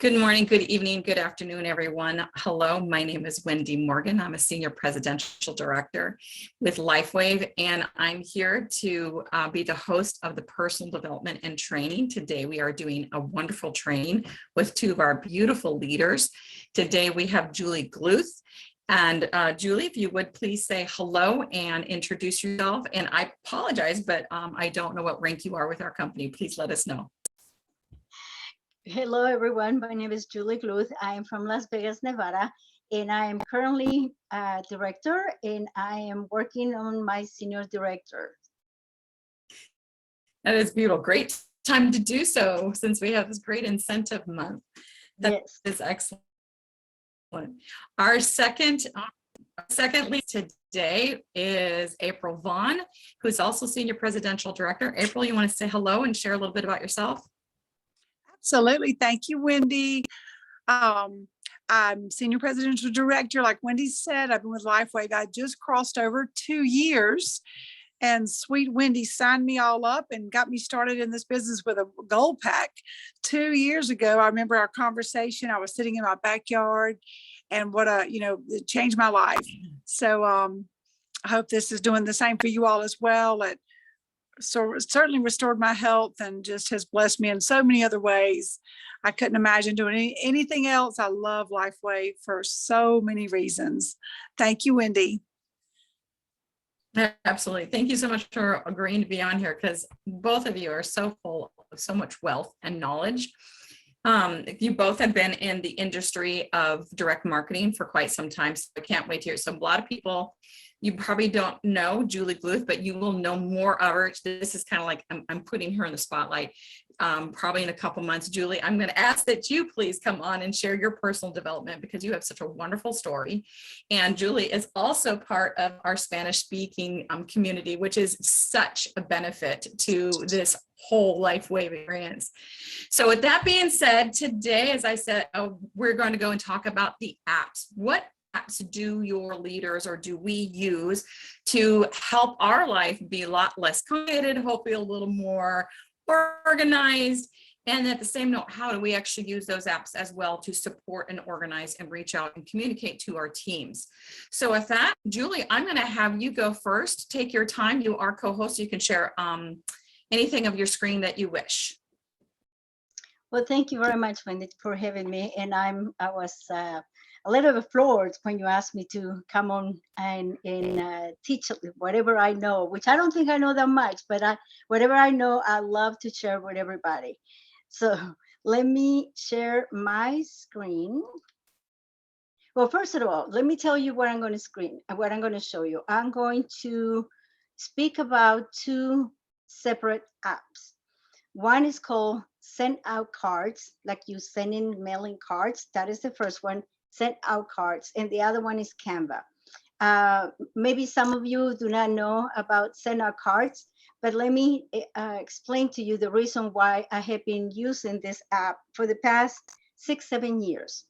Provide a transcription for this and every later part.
Good morning, good evening, good afternoon, everyone. Hello, my name is Wendy Morgan. I'm a Senior Presidential Director with Lifewave, and I'm here to be the host of the Personal Development and Training. Today, we are doing a wonderful training with two of our beautiful leaders. Today, we have Julie Gluth. And Julie, if you would please say hello and introduce yourself. And I apologize, but I don't know what rank you are with our company. Please let us know. Hello, everyone. My name is Julie Gluth. I am from Las Vegas, Nevada, and I am currently a director, and I am working on my senior director. That is beautiful. Great time to do so since we have this great incentive month. That is excellent. Our second lead today is April Vaughn, who's also Senior Presidential Director. April, you want to say hello and share a little bit about yourself? Absolutely. Thank you, Wendy. I'm Senior Presidential Director. Like Wendy said, I've been with Lifewave. I just crossed over 2 years, and sweet Wendy signed me all up and got me started in this business with a gold pack 2 years ago. I remember our conversation. I was sitting in my backyard, and it changed my life. So I hope this is doing the same for you all as well. So it certainly restored my health and just has blessed me in so many other ways. I couldn't imagine doing anything else. I love Lifewave for so many reasons. Thank you, Wendy. Absolutely. Thank you so much for agreeing to be on here, because both of you are so full of so much wealth and knowledge. You both have been in the industry of direct marketing for quite some time, so I can't wait to hear. So a lot of people, you probably don't know Julie Gluth, but you will know more of her. This is kind of like I'm putting her in the spotlight. Probably in a couple months. Julie, I'm going to ask that you please come on and share your personal development, because you have such a wonderful story. And Julie is also part of our Spanish speaking community, which is such a benefit to this whole Lifewave experience. So with that being said, today, as I said, we're going to go and talk about the apps. What apps do your leaders or do we use to help our life be a lot less complicated, hopefully a little more organized? And at the same note, how do we actually use those apps as well to support and organize and reach out and communicate to our teams? So with that, Julie, I'm going to have you go first. Take your time. You are co-host. You can share anything of your screen that you wish. Well, thank you very much, Wendy, for having me. And I was a little bit floored when you asked me to come on and teach whatever I know, which I don't think I know that much, but whatever I know, I love to share with everybody. So let me share my screen. Well, first of all, let me tell you what I'm going to show you. I'm going to speak about two separate apps. One is called Send Out Cards, like you send in mailing cards. That is the first one, Send Out Cards. And the other one is Canva. Maybe some of you do not know about Send Out Cards, but let me explain to you the reason why I have been using this app for the past 6-7 years.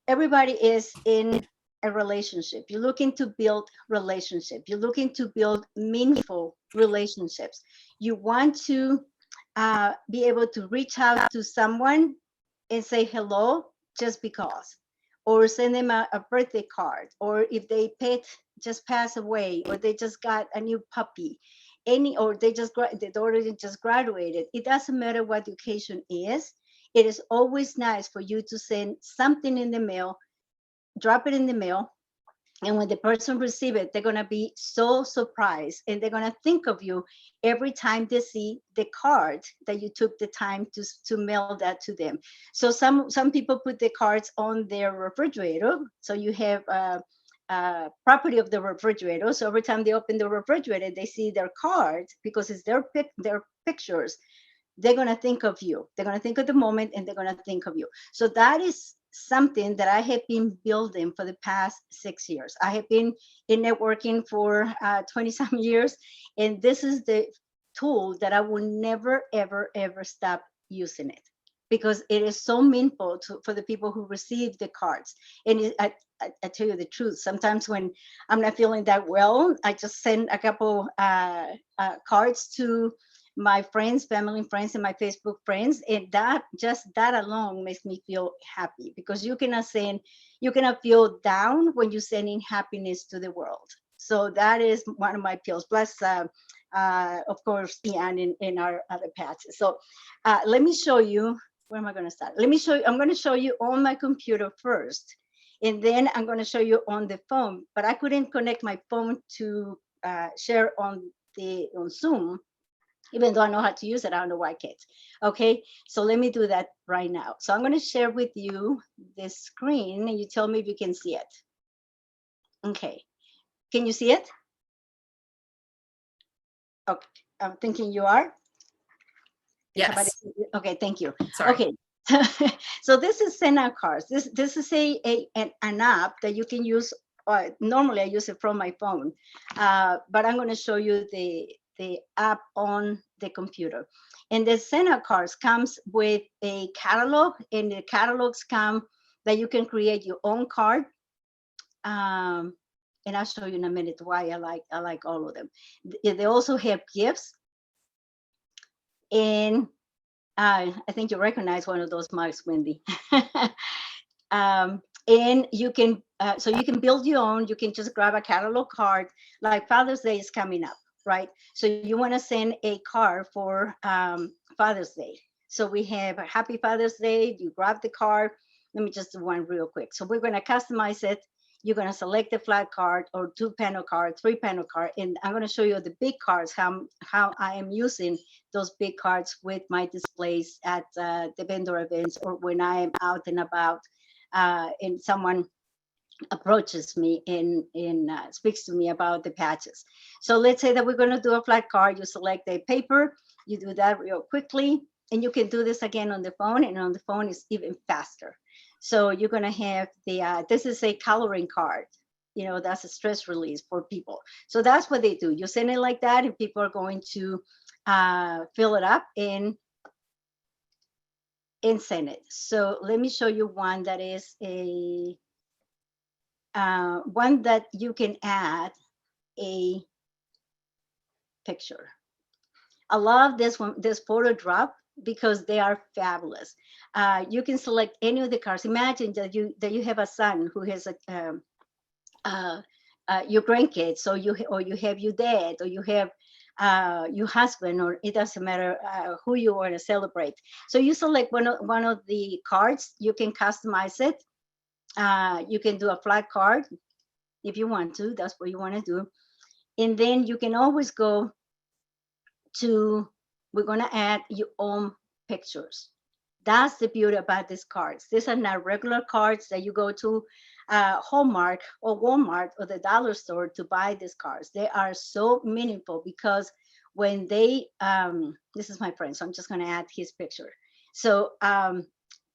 Everybody is in a relationship. You're looking to build relationship. You're looking to build meaningful relationships. You want to be able to reach out to someone and say hello just because, or send them a birthday card, or if they pet just passed away, or they just got a new puppy, or the daughter just graduated. It doesn't matter what the occasion is. It is always nice for you to send something in the mail, drop it in the mail, and when the person receives it, they're going to be so surprised, and they're going to think of you every time they see the card that you took the time to mail that to them. So some people put the cards on their refrigerator. So you have property of the refrigerator. So every time they open the refrigerator, they see their cards because it's their pictures. They're going to think of you. They're going to think of the moment, and they're going to think of you. So that is something that I have been building for the past 6 years. I have been in networking for 20-some years, and this is the tool that I will never, ever, ever stop using it, because it is so meaningful for the people who receive the cards. And I tell you the truth, sometimes when I'm not feeling that well, I just send a couple cards to my friends, family and friends, and my Facebook friends. And that, just that alone makes me feel happy, because you cannot feel down when you're sending happiness to the world. So that is one of my pills. Plus, of course, Ian in our other patches. So let me show you, where am I going to start? Let me show you, I'm going to show you on my computer first, and then I'm going to show you on the phone, but I couldn't connect my phone to share on Zoom, even though I know how to use it. I don't know why I can't. Okay, so let me do that right now. So I'm going to share with you this screen, and you tell me if you can see it. Okay, can you see it? Okay, I'm thinking you are. Yes. Okay, thank you. Sorry. Okay, so this is Sena Cards. This is an app that you can use. Normally, I use it from my phone, but I'm going to show you the app on the computer. And the Sena Cards comes with a catalog, and the catalogs come that you can create your own card. And I'll show you in a minute why I like all of them. They also have gifts. And I think you recognize one of those marks, Wendy. And you can, so you can build your own. You can just grab a catalog card, like Father's Day is coming up, right? So you want to send a card for Father's Day. So we have a Happy Father's Day. You grab the card. Let me just do one real quick. So we're going to customize it. You're going to select the flat card or 2-panel card, 3-panel card. And I'm going to show you the big cards, how I am using those big cards with my displays at the vendor events, or when I am out and about and someone approaches me and speaks to me about the patches. So let's say that we're going to do a flat card. You select a paper, you do that real quickly, and you can do this again on the phone, and on the phone is even faster. So you're going to have this is a coloring card. You know, that's a stress release for people. So that's what they do. You send it like that, and people are going to fill it up and send it. So let me show you one that is a one that you can add a picture. I love this one, this photo drop, because they are fabulous. You can select any of the cards. Imagine that you have a son who has your grandkids, or you have your dad, or you have your husband, or it doesn't matter who you want to celebrate. So you select one of the cards. You can customize it. You can do a flat card if you want to. That's what you want to do. And then you can always go to, we're going to add your own pictures. That's the beauty about these cards. These are not regular cards that you go to Hallmark or Walmart or the dollar store to buy these cards. They are so meaningful, because when they, this is my friend, so I'm just going to add his picture. So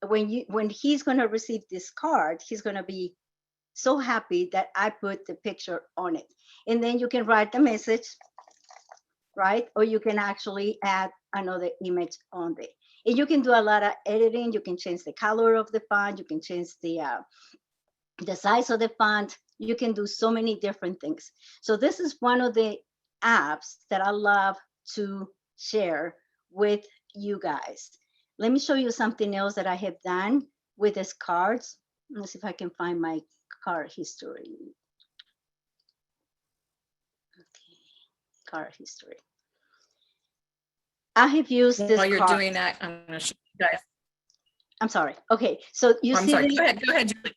when he's going to receive this card, he's going to be so happy that I put the picture on it. And then you can write the message, right? Or you can actually add another image on there. And you can do a lot of editing. You can change the color of the font. You can change the size of the font. You can do so many different things. So this is one of the apps that I love to share with you guys. Let me show you something else that I have done with these cards. Let's see if I can find my card history. Okay, card history. I have used this While you're card. doing that, I'm going to show you guys. I'm sorry. Okay, so you I'm see, sorry. Go ahead, Julie.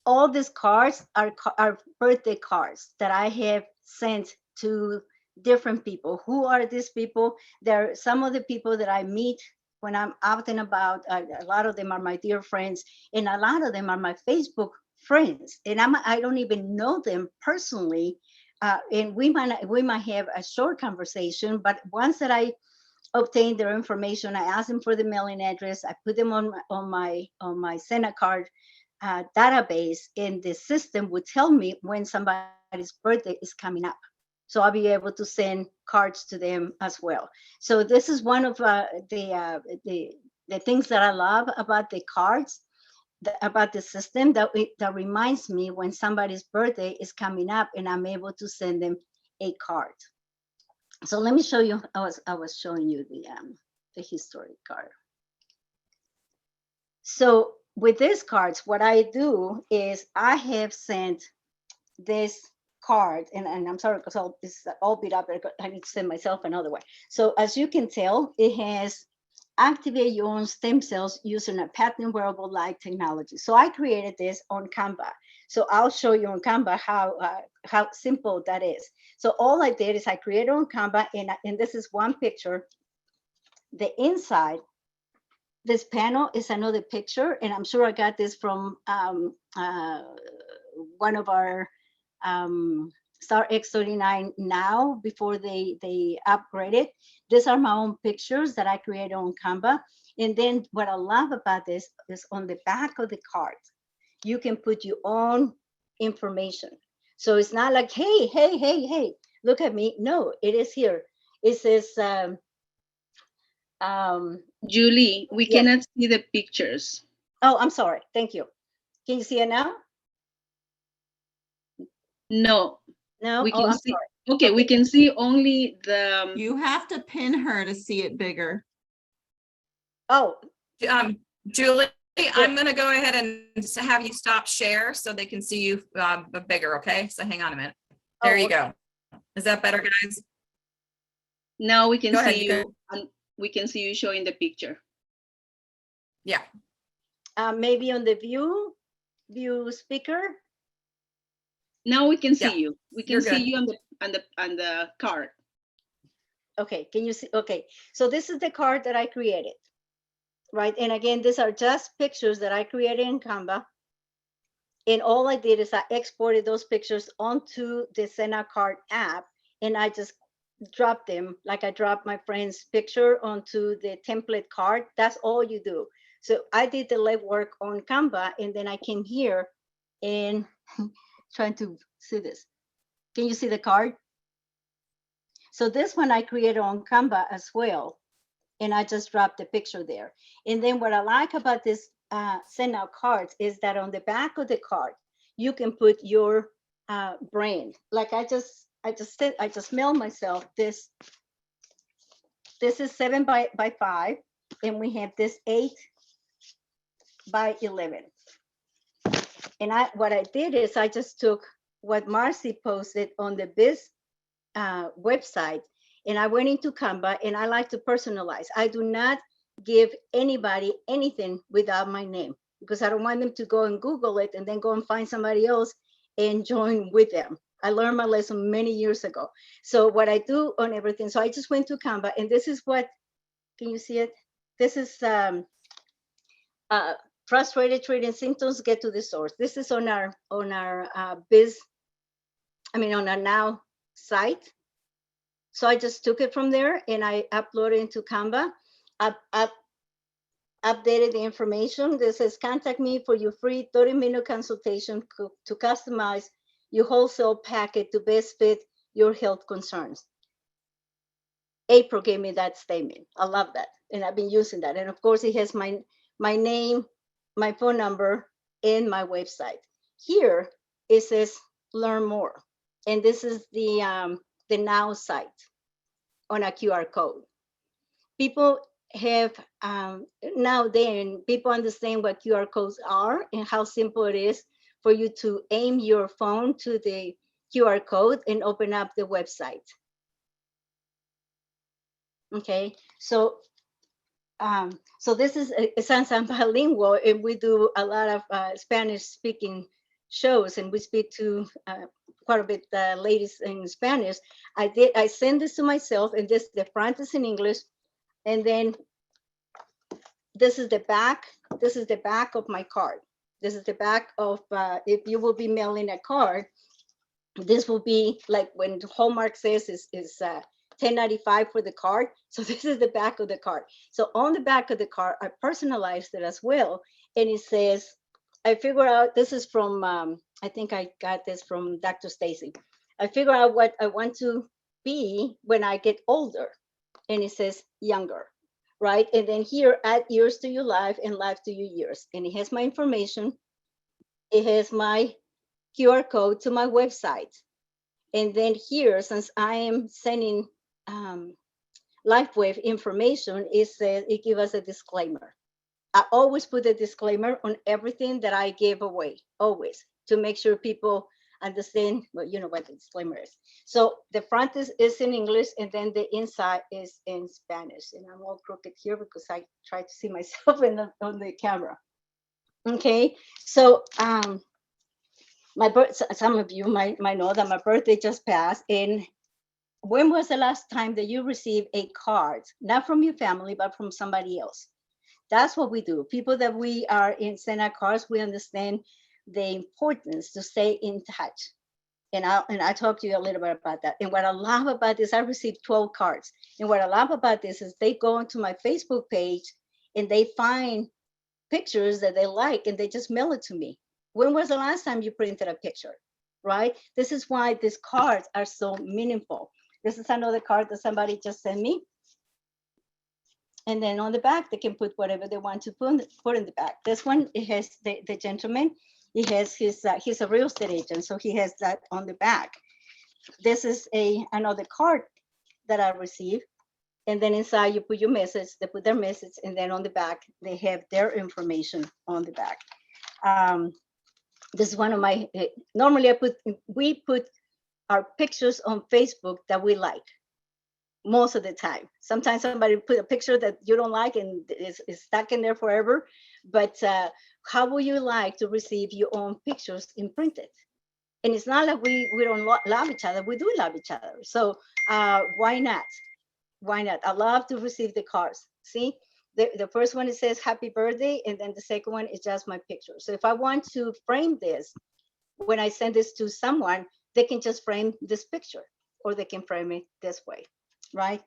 all these cards are birthday cards that I have sent to different people. Who are these people? They're some of the people that I meet when I'm out and about. A lot of them are my dear friends, and a lot of them are my Facebook friends. And I don't even know them personally. And we might have a short conversation, but once that I obtain their information, I ask them for the mailing address. I put them on my Sena card database, and the system would tell me when somebody's birthday is coming up. So I'll be able to send cards to them as well. So this is one of the things that I love about the cards, about the system, that reminds me when somebody's birthday is coming up, and I'm able to send them a card. So let me show you. I was showing you the history card. So with these cards, what I do is I have sent this card, and I'm sorry because all this is all beat up. I need to send myself another one. So as you can tell, it has activate your own stem cells using a patent wearable light technology. So I created this on Canva. So I'll show you on Canva how simple that is. So all I did is I created on Canva, and this is one picture. The inside, this panel is another picture, and I'm sure I got this from one of our Star X39 now before they upgraded. These are my own pictures that I created on Canva. And then what I love about this is on the back of the card, you can put your own information. So it's not like, hey, look at me. No, it is here. It says, Julie, we yes. cannot see the pictures. Oh, I'm sorry. Thank you. Can you see it now? No, No. we Oh, can I'm see. sorry. Okay, we can see only the. You have to pin her to see it bigger. Oh, Julie, I'm gonna go ahead and have you stop share so they can see you bigger, okay? So hang on a minute. There you go. Is that better, guys? Now we can Go ahead, see you you. And we can see you showing the picture. Yeah. maybe on the view speaker. Now we can see Yeah, you. We you're can see good. you on the card. Okay, can you see? Okay, so this is the card that I created, right? And again, these are just pictures that I created in Canva. And all I did is I exported those pictures onto the Sena Card app, and I just dropped them like I dropped my friend's picture onto the template card. That's all you do. So I did the legwork on Canva, and then I came here and trying to see this. Can you see the card? So this one I created on Canva as well. And I just dropped the picture there. And then what I like about this send out cards is that on the back of the card, you can put your brand. Like I just mailed myself this. This is 7 by 5, and we have this 8 by 11. And what I did is I just took what Marcy posted on the Biz website, and I went into Canva, and I like to personalize. I do not give anybody anything without my name because I don't want them to go and Google it and then go and find somebody else and join with them. I learned my lesson many years ago. So what I do on everything, so I just went to Canva, and this is what, can you see it? This is frustrated treating symptoms, get to the source. This is on our on our now site. So I just took it from there and I uploaded into Canva. Updated the information. This says contact me for your free 30-minute consultation to customize your wholesale packet to best fit your health concerns. April gave me that statement. I love that. And I've been using that. And of course it has my name, my phone number, and my website. Here it says learn more. And this is the now site on a QR code. People have people understand what QR codes are and how simple it is for you to aim your phone to the QR code and open up the website. Okay, so this is since I'm bilingual and we do a lot of Spanish speaking shows and we speak to quite a bit ladies in Spanish. I send this to myself, and the front is in English, and then this is the back. This is the back of my card. This is the back of if you will be mailing a card, this will be like when Hallmark says is $10.95 for the card. So this is the back of the card. So on the back of the card, I personalized it as well. And it says, I figure out, this is from, I think I got this from Dr. Stacy. I figure out what I want to be when I get older. And it says younger, right? And then here, add years to your life and life to your years. And it has my information. It has my QR code to my website. And then here, since I am sending Lifewave information, it gives us a disclaimer. I always put a disclaimer on everything that I give away, always, to make sure people understand, well, you know what the disclaimer is. So the front is in English, and then the inside is in Spanish. And I'm all crooked here because I try to see myself on the camera. Okay, so some of you might know that my birthday just passed. And when was the last time that you received a card, not from your family, but from somebody else? That's what we do. People that we are in send out cards, we understand the importance to stay in touch. And I talked to you a little bit about that. And what I love about this, I received 12 cards. And what I love about this is they go onto my Facebook page and they find pictures that they like and they just mail it to me. When was the last time you printed a picture, right? This is why these cards are so meaningful. This is another card that somebody just sent me. And then on the back, they can put whatever they want to put in the back. This one, it has the gentleman, he has his, he's a real estate agent, so he has that on the back. This is another card that I received. And then inside you put your message, they put their message, and then on the back, they have their information on the back. This is one of my, normally we put our pictures on Facebook that we like. Most of the time. Sometimes somebody put a picture that you don't like and is stuck in there forever. But how would you like to receive your own pictures imprinted? And it's not like we don't love each other. We do love each other. So why not? Why not? I love to receive the cards. See, the first one, it says happy birthday. And then the second one is just my picture. So if I want to frame this, when I send this to someone, they can just frame this picture, or they can frame it this way. Right.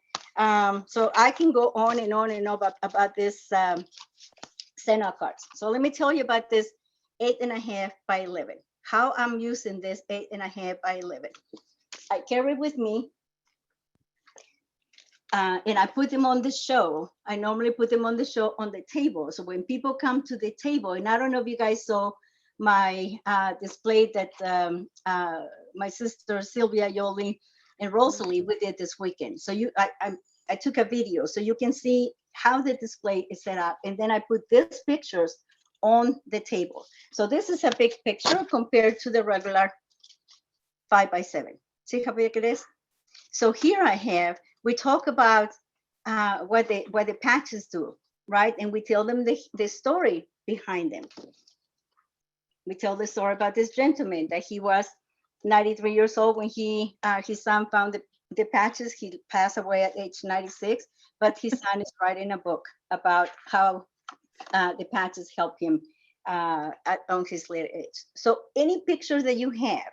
So I can go on and on and on about this send out cards. So let me tell you about this 8.5 by 11, how I'm using this 8.5 by 11. I carry with me and I put them on the show. I normally put them on the show on the table. So when people come to the table, and I don't know if you guys saw my display that my sister Sylvia Yoli and Rosalie, we did this weekend. So I took a video so you can see how the display is set up. And then I put these pictures on the table. So this is a big picture compared to the regular 5 by 7. See how big it is? So here I have, we talk about what the patches do, right? And we tell them the story behind them. We tell the story about this gentleman that he was 93 years old when his son found the patches. He passed away at age 96, but his son is writing a book about how the patches help him on his later age. So any picture that you have,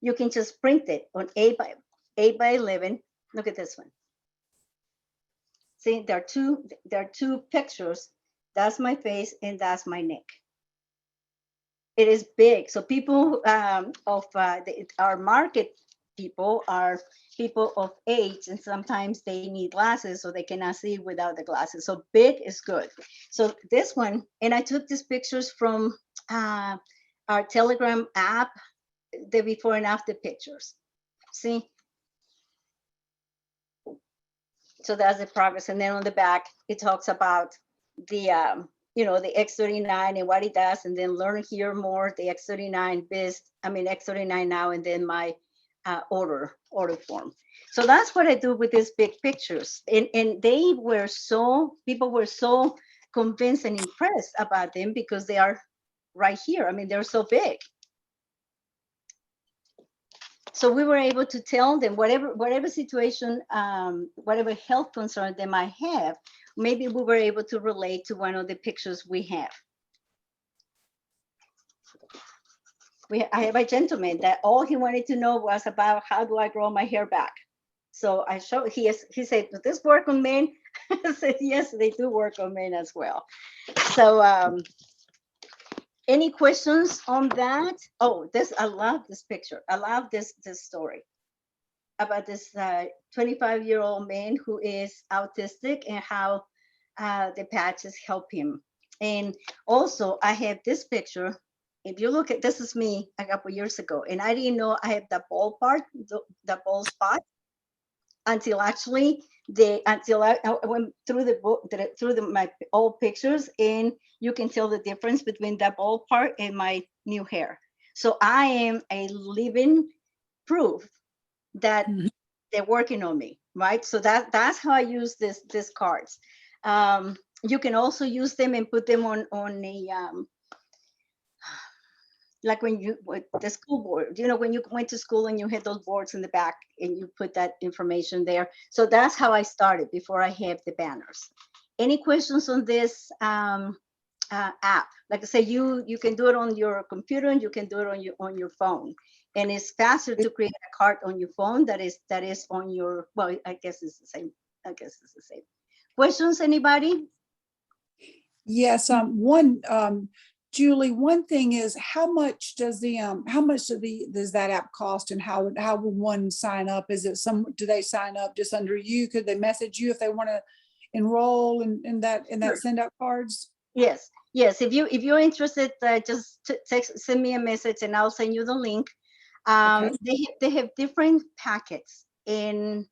you can just print it on 8 by 11. Look at this one. See, there are two pictures. That's my face and that's my neck. It is big. So people our market people are people of age, and sometimes they need glasses so they cannot see without the glasses. So big is good. So this one, and I took these pictures from our Telegram app, the before and after pictures. See? So that's the progress. And then on the back, it talks about the the X39 and what it does, and then learn here more, the X39 X39 now, and then my order form. So that's what I do with these big pictures. And people were so convinced and impressed about them because they are right here. I mean, they're so big. So we were able to tell them whatever situation, whatever health concern they might have, maybe we were able to relate to one of the pictures we have. I have a gentleman that all he wanted to know was about how do I grow my hair back. So I showed, he said, does this work on men? I said, yes, they do work on men as well. So any questions on that? Oh, I love this picture. I love this story about this 25-year-old man who is autistic and how the patches help him. And also I have this picture. If you look at, this is me a couple years ago, and I didn't know I have the bald part, the bald spot. until actually I went through the book, my old pictures, and you can tell the difference between that bald part and my new hair. So I am a living proof that Mhm. they're working on me, right? So that's how I use these cards. You can also use them and put them on a like when you with the school board, when you went to school and you had those boards in the back and you put that information there. So that's how I started before I have the banners. Any questions on this app? Like I say, you can do it on your computer and you can do it on your phone. And it's faster to create a card on your phone that is on your, well, I guess it's the same. Questions, anybody? Yes, Julie, one thing is how much does that app cost, and how will one sign up? Do they sign up just under you? Could they message you if they want to enroll in that Sure. send out cards? Yes. If you're interested, just send me a message and I'll send you the link. Okay. They have different packets, and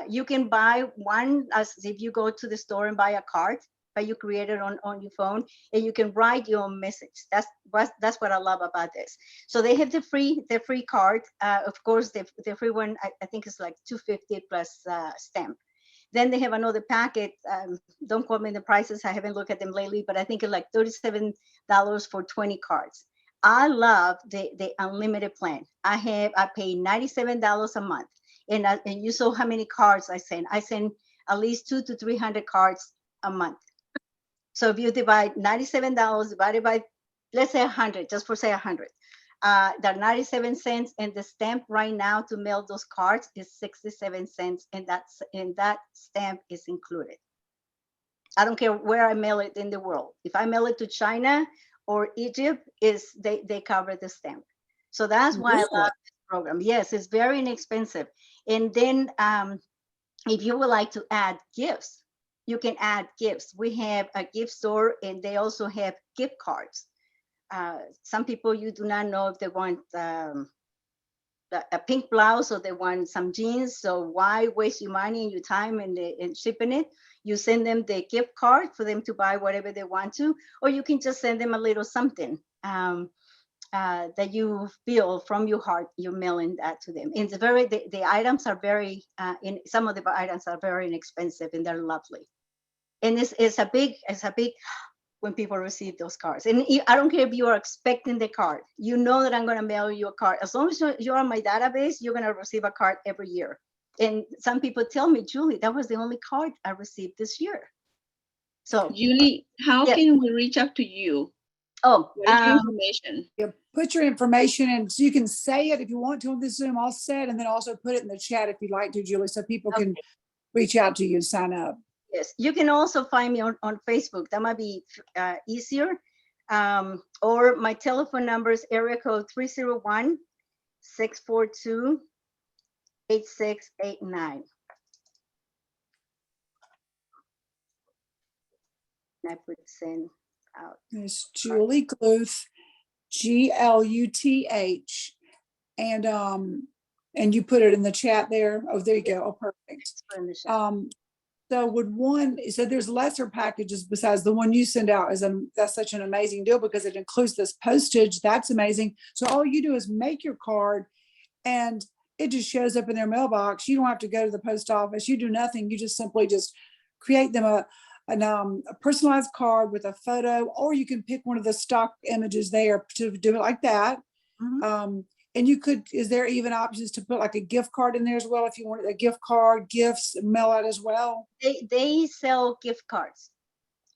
you can buy one as if you go to the store and buy a card, but you create it on your phone, and you can write your own message. That's what I love about this. So they have the free card. Of course, the free one I think is like $250 plus stamp. Then they have another packet. Don't quote me the prices. I haven't looked at them lately, but I think it's like $37 for 20 cards. I love the unlimited plan. I pay $97 a month, and you saw how many cards I send. I send at least 200 to 300 cards a month. So if you divide $97 divided by, let's say 100, just for say 100, they're 97 cents, and the stamp right now to mail those cards is 67 cents, and that stamp is included. I don't care where I mail it in the world. If I mail it to China or Egypt, they cover the stamp. So that's why I love this program. Yes, it's very inexpensive. And then if you would like to add gifts, you can add gifts. We have a gift store, and they also have gift cards. Some people, you do not know if they want a pink blouse or they want some jeans. So why waste your money and your time in shipping it? You send them the gift card for them to buy whatever they want to, or you can just send them a little something that you feel from your heart. You're mailing that to them. And the items are very, some of the items are very inexpensive, and they're lovely. And it's a big when people receive those cards. And I don't care if you are expecting the card, you know that I'm going to mail you a card. As long as you're on my database, you're going to receive a card every year. And some people tell me, Julie, that was the only card I received this year. So Julie, how yes. can we reach out to you? Oh, What is your information? Yeah, put your information in, so you can say it if you want to on this Zoom, all set, and then also put it in the chat if you'd like to, Julie, so people can reach out to you and sign up. Yes, you can also find me on Facebook. That might be easier. Or my telephone number is area code 301-642-8689. And I put send out. It's Julie Gluth, Gluth, and you put it in the chat there. Oh, there you go. Oh, perfect. So there's lesser packages besides the one you send out. That's such an amazing deal because it includes this postage. That's amazing. So all you do is make your card, and it just shows up in their mailbox. You don't have to go to the post office. You do nothing. You just simply just create them a personalized card with a photo, or you can pick one of the stock images there to do it like that. Mm-hmm. And is there even options to put like a gift card in there as well? If you wanted a gift card, gifts, mail out as well. They sell gift cards.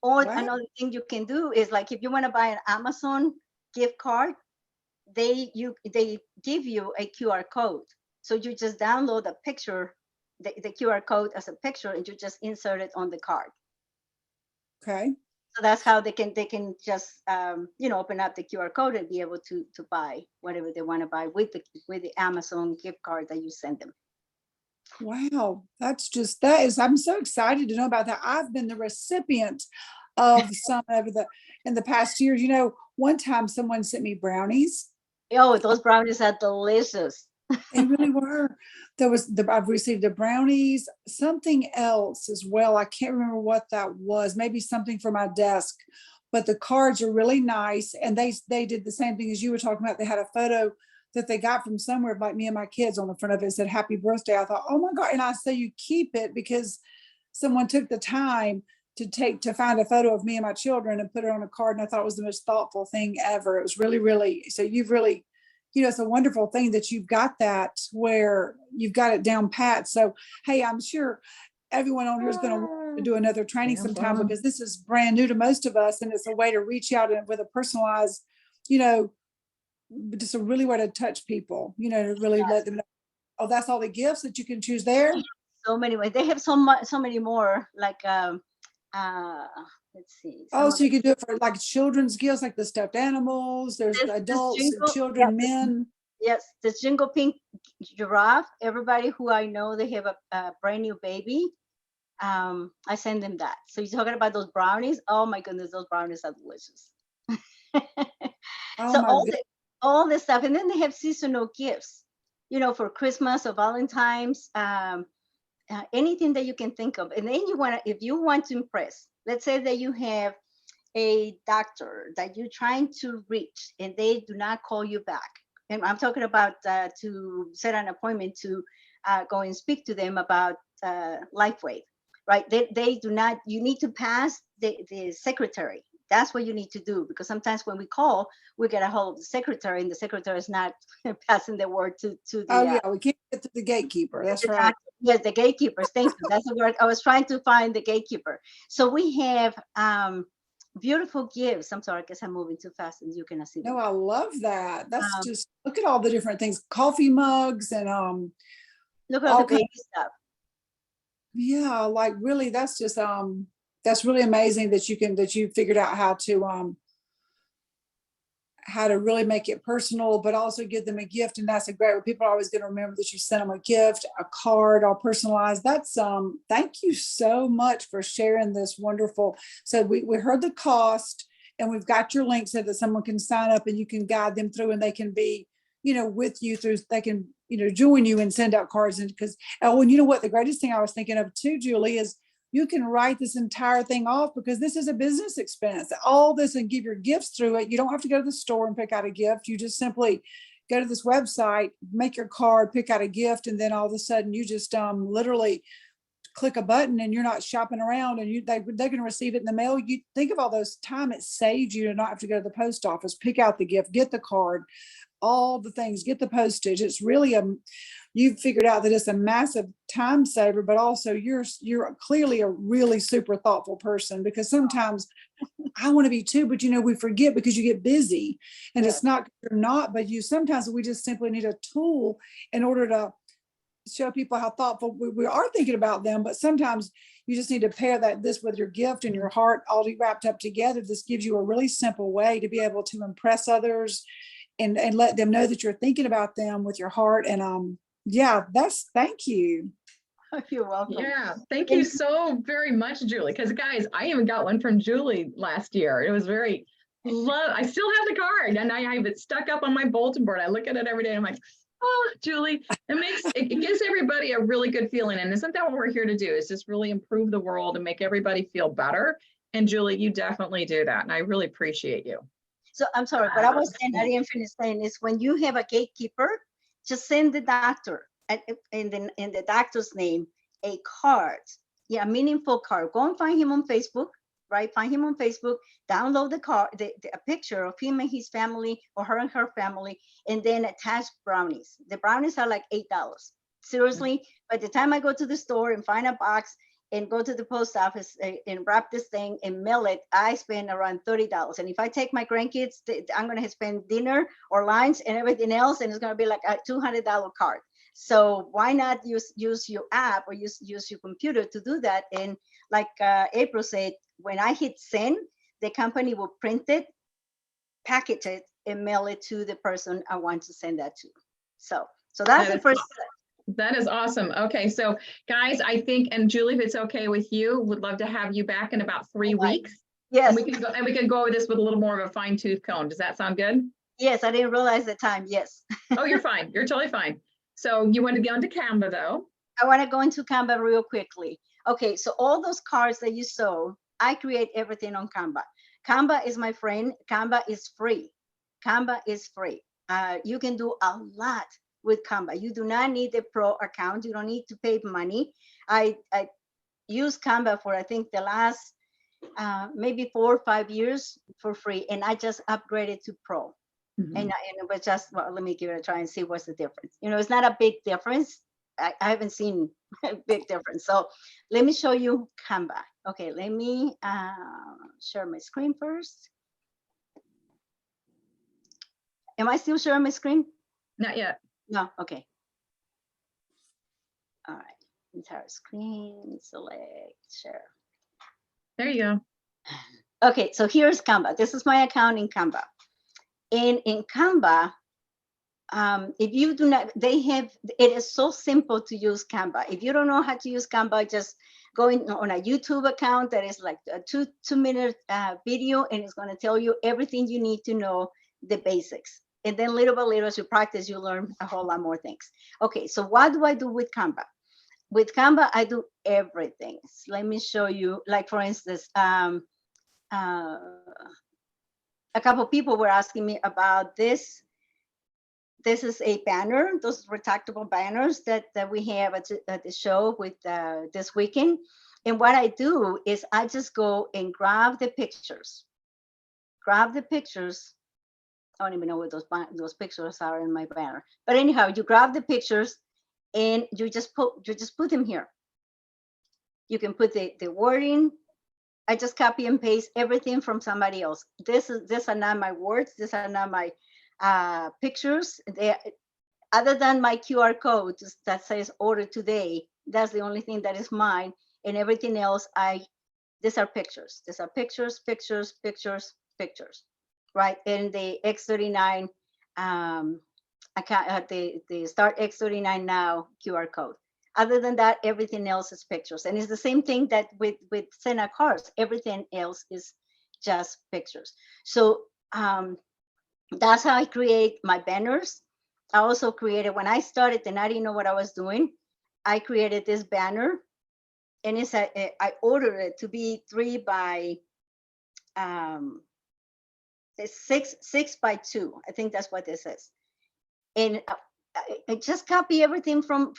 Or Wow. Another thing you can do is, like, if you want to buy an Amazon gift card, they give you a QR code. So you just download a picture, the QR code as a picture, and you just insert it on the card. Okay. So that's how they can just open up the QR code and be able to buy whatever they want to buy with the Amazon gift card that you send them. Wow, I'm so excited to know about that. I've been the recipient of some in the past years. One time someone sent me brownies. Oh, those brownies are delicious. They really were. I've received the brownies, something else as well. I can't remember what that was. Maybe something for my desk, but the cards are really nice. And they did the same thing as you were talking about. They had a photo that they got from somewhere, like me and my kids on the front of it. It said happy birthday. I thought, oh my God. And I say, you keep it because someone took the time to find a photo of me and my children and put it on a card. And I thought it was the most thoughtful thing ever. It was really, really, so you've really, it's a wonderful thing that you've got that where you've got it down pat. So, hey, I'm sure everyone on here is going to do another training sometime because this is brand new to most of us. And it's a way to reach out and with a personalized, just a really way to touch people, to really let them know. Oh, that's all the gifts that you can choose there. So many ways. They have so many more, like, let's see. Oh, so you can do it for like children's gifts, like the stuffed animals. There's adults, jingle, children, men. Yes, the Jingle Pink Giraffe. Everybody who I know, they have a brand new baby. I send them that. So you're talking about those brownies? Oh my goodness, those brownies are delicious. Oh, So all this stuff, and then they have seasonal gifts, for Christmas or Valentine's. Anything that you can think of. And then if you want to impress, let's say that you have a doctor that you're trying to reach and they do not call you back. And I'm talking about to set an appointment to go and speak to them about Lifewave, right? They do not, you need to pass the secretary. That's what you need to do, because sometimes when we call, we get a hold of the secretary and the secretary is not passing the word to the. Oh yeah, we can't get to the gatekeeper. That's right. Yes, the gatekeepers. Thank you. That's the word. I was trying to find the gatekeeper. So we have beautiful gifts. I'm sorry, I guess I'm moving too fast and you cannot see them. No, I love that. That's just, look at all the different things, coffee mugs and look at all the baby stuff. Yeah, like really, that's just that's really amazing that you figured out how to really make it personal, but also give them a gift. And that's a great way. People are always going to remember that you sent them a gift, a card, all personalized. That's thank you so much for sharing this wonderful. So we heard the cost and we've got your link so that someone can sign up and you can guide them through and they can be, with you through, they can, join you and send out cards. And because, and you know what, the greatest thing I was thinking of too, Julie, is you can write this entire thing off because this is a business expense, all this, and give your gifts through it. You don't have to go to the store and pick out a gift. You just simply go to this website, make your card, pick out a gift. And then all of a sudden you just literally click a button and you're not shopping around and they can receive it in the mail. You think of all those time it saves you to not have to go to the post office, pick out the gift, get the card, all the things, get the postage. It's really you've figured out that it's a massive time saver, but also you're clearly a really super thoughtful person, because sometimes I want to be too, but we forget because you get busy and it's not, you're not, but sometimes we just simply need a tool in order to show people how thoughtful we are thinking about them. But sometimes you just need to pair this with your gift and your heart all wrapped up together. This gives you a really simple way to be able to impress others and let them know that you're thinking about them with your heart. And thank you. You're welcome. Yeah, thank you so very much, Julie. Because guys, I even got one from Julie last year. It was I still have the card and I have it stuck up on my bulletin board. I look at it every day and I'm like, oh, Julie, it gives everybody a really good feeling. And isn't that what we're here to do, is just really improve the world and make everybody feel better? And Julie, you definitely do that. And I really appreciate you. So I'm sorry, but I was saying, I didn't finish saying, is when you have a gatekeeper, just send the doctor and in the doctor's name a card, a meaningful card. Go and find him on Facebook, right? Find him on Facebook, download the card, a picture of him and his family, or her and her family, and then attach brownies. The brownies are like $8. Seriously, by the time I go to the store and find a box and go to the post office and wrap this thing and mail it, I spend around $30. And if I take my grandkids, I'm going to spend dinner or lunch and everything else, and it's going to be like a $200 card. So why not use your app or use your computer to do that? And like April said, when I hit send, the company will print it, package it, and mail it to the person I want to send that to. So that's the first step. That is awesome. Okay, so guys, I think, and Julie, if it's okay with you, would love to have you back in about 3 weeks. Yes. And we can go over this with a little more of a fine tooth comb. Does that sound good? Yes, I didn't realize the time. Yes. Oh, you're fine. You're totally fine. So you want to get onto Canva though. I want to go into Canva real quickly. Okay, so all those cards that you saw, I create everything on Canva. Canva is my friend. Canva is free. Canva is free. You can do a lot with Canva. You do not need a pro account. You don't need to pay money. I use Canva for, I think, the last maybe 4 or 5 years for free, and I just upgraded to pro. And it was just, well, let me give it a try and see what's the difference. You know, it's not a big difference. I haven't seen a big difference. So let me show you Canva. Okay, let me share my screen first. Am I still sharing my screen? Not yet. No, okay. All right, entire screen, select, share. There you go. Okay, so here's Canva. This is my account in Canva. And in Canva, if you do not, it is so simple to use Canva. If you don't know how to use Canva, just go in on a YouTube account that is like a two-minute video, and it's going to tell you everything you need to know, the basics. And then little by little, as you practice, you learn a whole lot more things. Okay, so what do I do with Canva? With Canva, I do everything. So let me show you, like for instance, a couple people were asking me about this. This is a banner, those retractable banners that we have at the show with this weekend. And what I do is I just go and grab the pictures. Grab the pictures. I don't even know what those pictures are in my banner. But anyhow, you grab the pictures and you just put them here. You can put the wording. I just copy and paste everything from somebody else. These are not my words. These are not my pictures. Other than my QR code that says order today, that's the only thing that is mine. And everything else, these are pictures. These are pictures, pictures, pictures, pictures, right? And the X39 account, the Start X39 Now QR code. Other than that, everything else is pictures. And it's the same thing that with Sena cards, everything else is just pictures. So that's how I create my banners. I also created, when I started and I didn't know what I was doing, I created this banner, and I ordered it to be 3 by 6 by 2. I think that's what this is. And I just copy everything from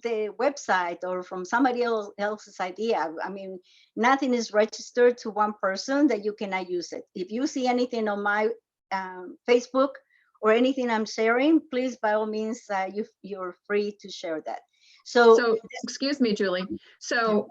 the website or from somebody else's idea. I mean, nothing is registered to one person that you cannot use it. If you see anything on my Facebook or anything I'm sharing, please, by all means, you're free to share that. So excuse me, Julie. So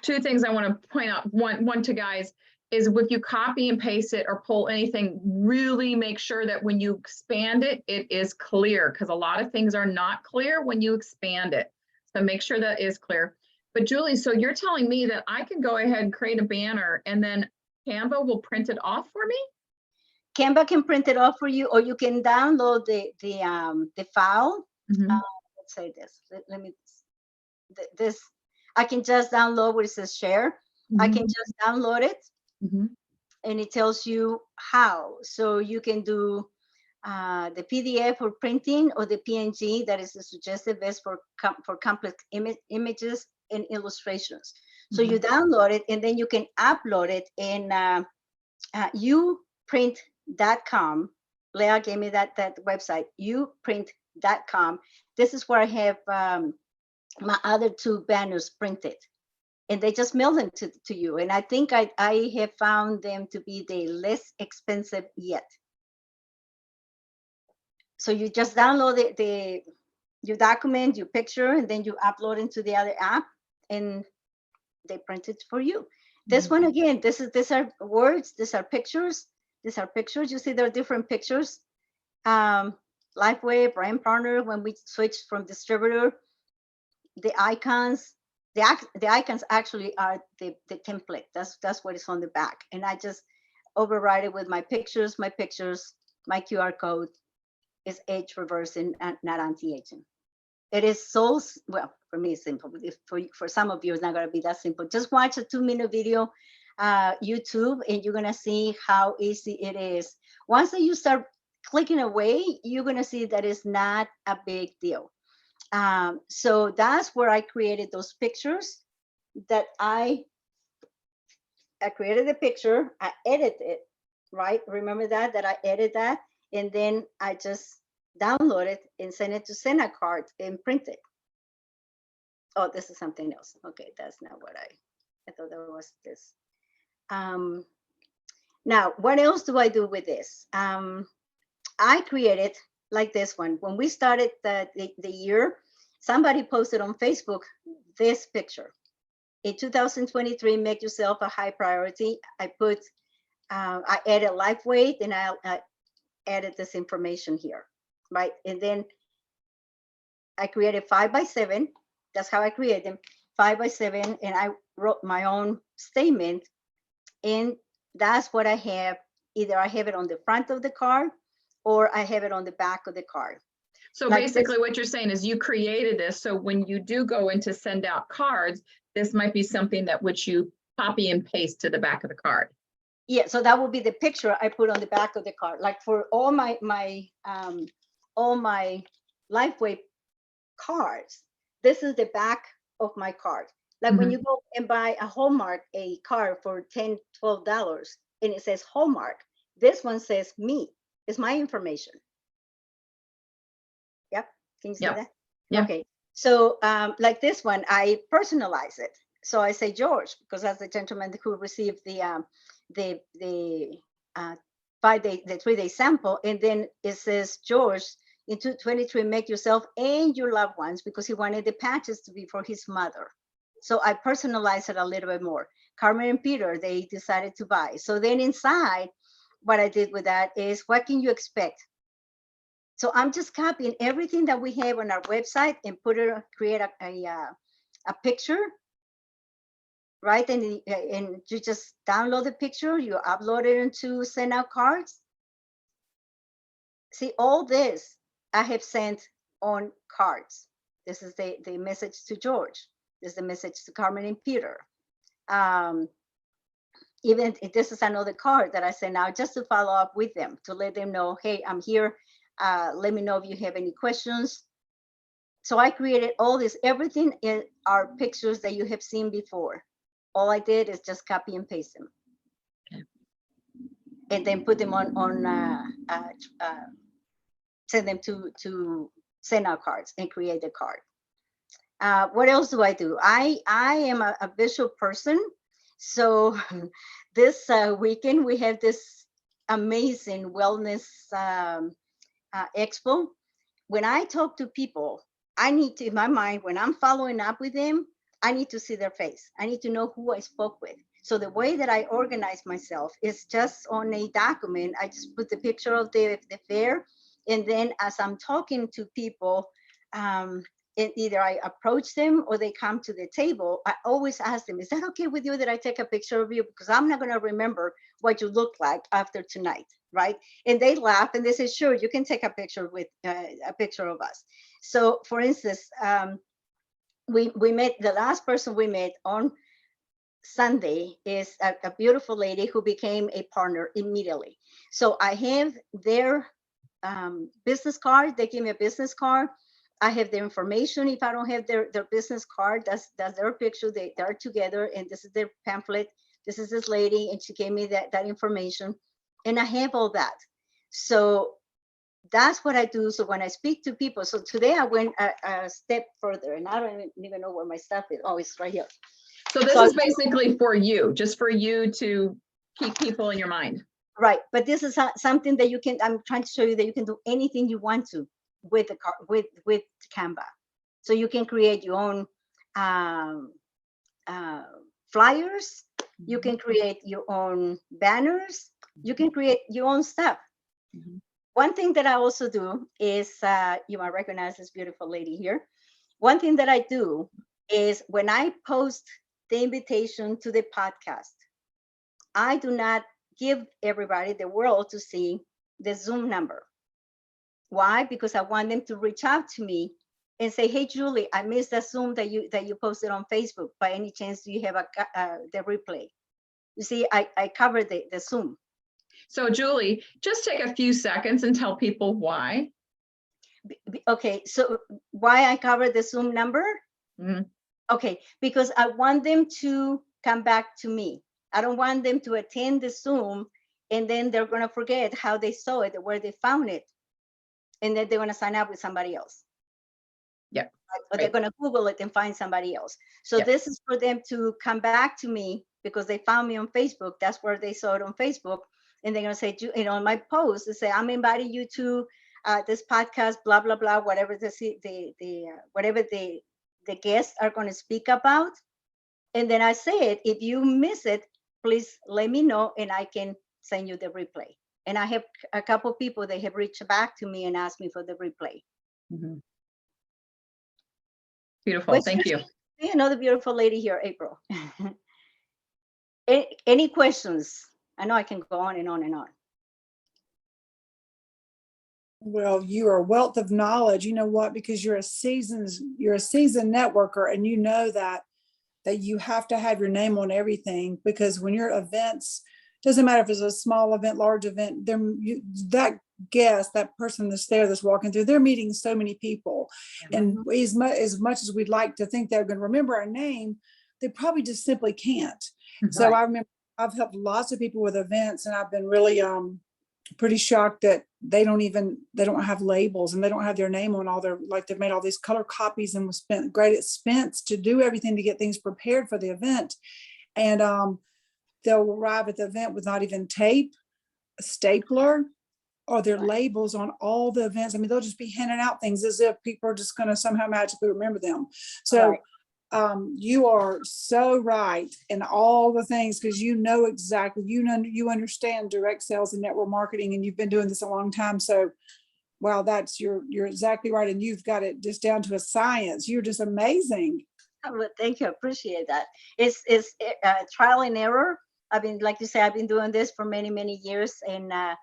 2 things I want to point out. One to guys is if you copy and paste it or pull anything, really make sure that when you expand it, it is clear, because a lot of things are not clear when you expand it. So make sure that is clear. But Julie, so you're telling me that I can go ahead and create a banner and then Canva will print it off for me? Canva can print it off for you, or you can download the file. Let's say this. Let me this. I can just download where it says share. I can just download it, and it tells you how. So you can do the PDF for printing, or the PNG that is the suggested best for complex images and illustrations. So you download it, and then you can upload it in uprint.com. Leah gave me that website, uprint.com. This is where I have my other 2 banners printed, and they just mail them to you. And I think I have found them to be the less expensive yet. So you just download your document, your picture, and then you upload into the other app, and they print it for you. This one, again, these are words, these are pictures. These are pictures. You see, there are different pictures. Lifewave, brand partner, when we switched from distributor, the icons actually are the template. That's what is on the back. And I just override it with my pictures, my QR code is age reversing, not anti-aging. It is so, well, for me, it's simple. For some of you, it's not going to be that simple. Just watch a 2-minute video, YouTube, and you're going to see how easy it is. Once you start clicking away, you're going to see that it's not a big deal. So that's where I created those pictures that I created the picture, I edited it, right? Remember that I edited that, and then I just download it and send it to send a card and print it. Oh, this is something else. Okay, that's not what I thought that was this. Now, what else do I do with this? I created like this one. When we started the year, somebody posted on Facebook this picture. In 2023, make yourself a high priority. I added Lifewave, and I added this information here, right? And then I created 5x7. That's how I created them, 5x7, and I wrote my own statement. And that's what I have. Either I have it on the front of the card, or I have it on the back of the card. So Like basically what you're saying is you created this, so when you do go in to send out cards, this might be something that which you copy and paste to the back of the card. Yeah, so that will be the picture I put on the back of the card. Like for all my Lifeway cards, this is the back of my card. Like when you go and buy a Hallmark a card for $10, $12, and it says Hallmark, this one says me. It's my information. Yep. Can you see that? Yeah. Okay. So like this one, I personalize it. So I say George, because that's the gentleman who received the 3-day sample, and then it says George in 2023, make yourself and your loved ones, because he wanted the patches to be for his mother. So I personalized it a little bit more. Carmen and Peter, they decided to buy. So then inside, what I did with that is, what can you expect? So I'm just copying everything that we have on our website and create a picture, right? And you just download the picture, you upload it into send out cards. See, all this I have sent on cards. This is the message to George. This is the message to Carmen and Peter. Even if this is another card that I send out just to follow up with them, to let them know, hey, I'm here. Let me know if you have any questions. So I created all this, everything in our pictures that you have seen before. All I did is just copy and paste them. Okay. And then put them send them to send out cards and create the card. What else do? I am a visual person. So this weekend we have this amazing wellness expo. When I talk to people, I need to, in my mind, when I'm following up with them, I need to see their face. I need to know who I spoke with. So the way that I organize myself is just on a document. I just put the picture of the fair. And then as I'm talking to people, either I approach them or they come to the table, I always ask them, is that okay with you that I take a picture of you? Because I'm not going to remember what you look like after tonight, right? And they laugh and they say, sure, you can take a picture with a picture of us. So for instance, we met, the last person we met on Sunday is a beautiful lady who became a partner immediately. So I have their business card. They give me a business card. I have their information. If I don't have their business card, that's their picture. They're together, and this is their pamphlet. This is this lady, and she gave me that information, and I have all that. So that's what I do. So when I speak to people, so today I went a step further, and I don't even know where my stuff is. Oh, it's right here. So this is basically for you, just for you to keep people in your mind. Right, but this is something that you can. I'm trying to show you that you can do anything you want to with the with Canva. So you can create your own flyers. You can create your own banners. You can create your own stuff. Mm-hmm. One thing that I also do is, you might recognize this beautiful lady here. One thing that I do is when I post the invitation to the podcast, I do not give everybody, the world, to see the Zoom number. Why? Because I want them to reach out to me and say, hey, Julie, I missed the Zoom that you posted on Facebook. By any chance, do you have the replay? You see, I covered the Zoom. So Julie, just take a few seconds and tell people why. Okay, so why I cover the Zoom number? Mhm. Okay, because I want them to come back to me. I don't want them to attend the Zoom and then they're gonna forget how they saw it, where they found it. And then they're gonna sign up with somebody else. Yeah. Or they're Right. gonna Google it and find somebody else. So Yeah. this is for them to come back to me because they found me on Facebook. That's where they saw it on Facebook. And they're gonna say, on my post, they say, I'm inviting you to this podcast, blah, blah, blah, whatever whatever the guests are gonna speak about. And then I said, if you miss it, please let me know and I can send you the replay. And I have a couple people, they have reached back to me and asked me for the replay. Mhm. Beautiful. What's Thank your- you. See another beautiful lady here, April. Any questions? I know I can go on and on and on. Well, you are a wealth of knowledge. You know what? Because you're a seasoned networker, and you know that you have to have your name on everything, because when your events, doesn't matter if it's a small event, large event, that guest, that person that's there, that's walking through, they're meeting so many people. And as much as we'd like to think they're going to remember our name, they probably just simply can't. So I remember I've helped lots of people with events, and I've been really pretty shocked that they don't have labels, and they don't have their name on all their, like, they've made all these color copies and was spent great expense to do everything to get things prepared for the event. And they'll arrive at the event with not even tape, a stapler, or their labels on all the events. I mean, they'll just be handing out things as if people are just going to somehow magically remember them. So you are so right in all the things, because you know exactly, you understand direct sales and network marketing, and you've been doing this a long time. So, wow, you're exactly right, and you've got it just down to a science. You're just amazing. Well, thank you. I appreciate that. It's trial and error. I mean, like you say, I've been doing this for many, many years, and I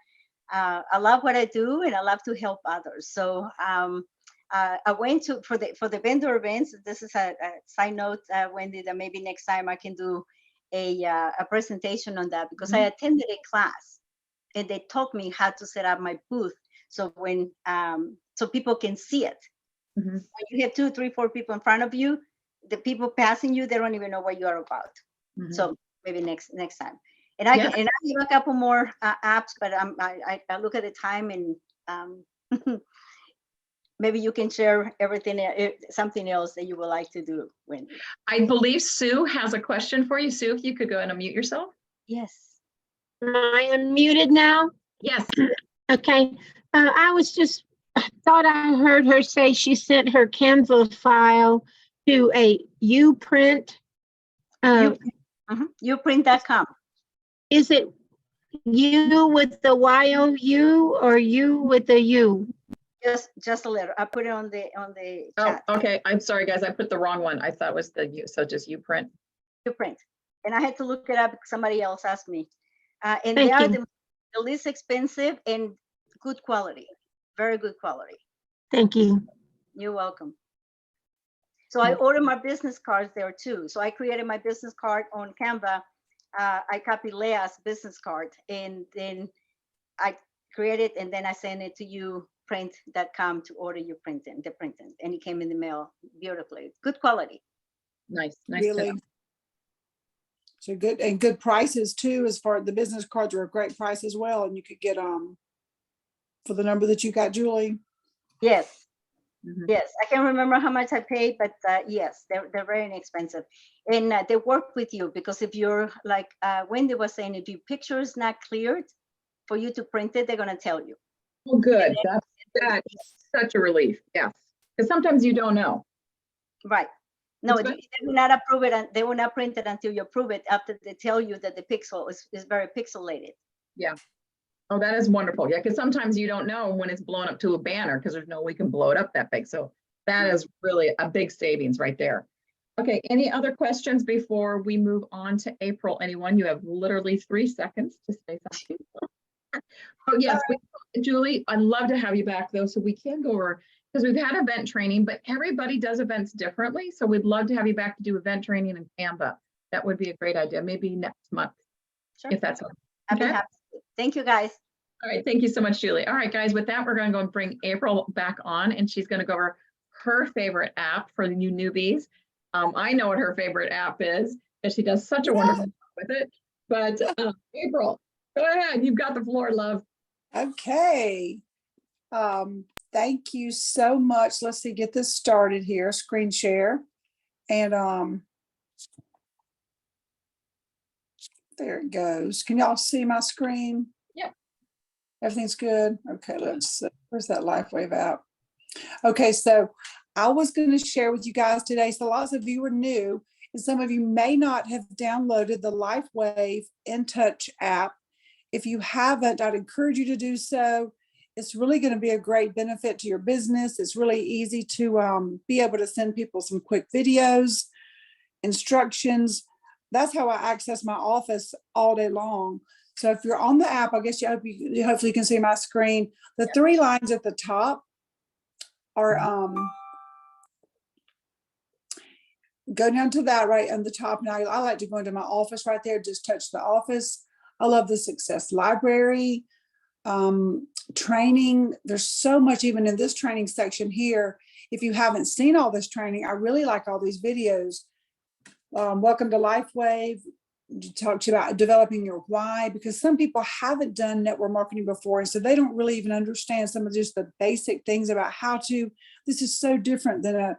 love what I do, and I love to help others. So I went to for the vendor events. This is a side note, Wendy, that maybe next time I can do a presentation on that, because I attended a class and they taught me how to set up my booth. So when so people can see it. When you have 2, 3, 4 people in front of you, the people passing you, they don't even know what you are about. So maybe next time. And I have a couple more apps, but I look at the time, and maybe you can share everything, something else that you would like to do, Wendy. I believe Sue has a question for you. Sue, if you could go and unmute yourself. Yes. Am I unmuted now? Yes. Okay. I thought I heard her say she sent her Canva file to a Uprint. Uprint.com. Is it U with the YOU or U with the U? Just a letter. I put it on the Oh, chat. okay. I'm sorry, guys. I put the wrong one. I thought it was the U. So just Uprint. Uprint. And I had to look it up because somebody else asked me. And Thank they are you. the least expensive and good quality. Very good quality. Thank you. You're welcome. So I ordered my business cards there too. So I created my business card on Canva. I copied Leah's business card, and then I created, and then I sent it to Uprint.com to order the printing, and it came in the mail beautifully. Good quality. Nice. Really. So good, and good prices too. As far as the business cards are a great price as well, and you could get for the number that you got, Julie. Yes. Yes, I can't remember how much I paid, but yes, they're very inexpensive, and they work with you, because if you're like Wendy was saying, if your picture is not cleared for you to print it, they're gonna tell you. Oh, good. That's such a relief. Yes, because sometimes you don't know. Right. No, they will not approve it, and they will not print it until you approve it, after they tell you that the pixel is very pixelated. Yeah. Oh, that is wonderful. Yeah, because sometimes you don't know when it's blown up to a banner, because there's no way we can blow it up that big. So that is really a big savings right there. Okay, any other questions before we move on to April? Anyone? You have literally 3 seconds to say something. Oh, yes, Julie, I'd love to have you back though, so we can go over, because we've had event training, but everybody does events differently. So we'd love to have you back to do event training in Canva. That would be a great idea. Maybe next month, Sure. if that's okay. I'd be happy. Thank you, guys. All right, thank you so much, Julie. All right, guys, with that, we're going to go and bring April back on, and she's going to go over her favorite app for the newbies. I know what her favorite app is, because she does such a wonderful job with it. But April, go ahead. You've got the floor, love. Okay. Thank you so much. Let's see, get this started here. Screen share. And there it goes. Can y'all see my screen? Yep. Everything's good. Okay, let's see. Where's that Lifewave app? Okay, so I was going to share with you guys today. So lots of you are new, and some of you may not have downloaded the Lifewave InTouch app. If you haven't, I'd encourage you to do so. It's really going to be a great benefit to your business. It's really easy to be able to send people some quick videos, instructions. That's how I access my office all day long. So if you're on the app, I guess you hopefully can see my screen. The three lines at the top are go down to that right on the top. Now I like to go into my office right there, just touch the office. I love the Success Library, training. There's so much even in this training section here. If you haven't seen all this training, I really like all these videos. Welcome to Lifewave. Talk to you about developing your why, because some people haven't done network marketing before, and so they don't really even understand some of just the basic things about how to. This is so different than a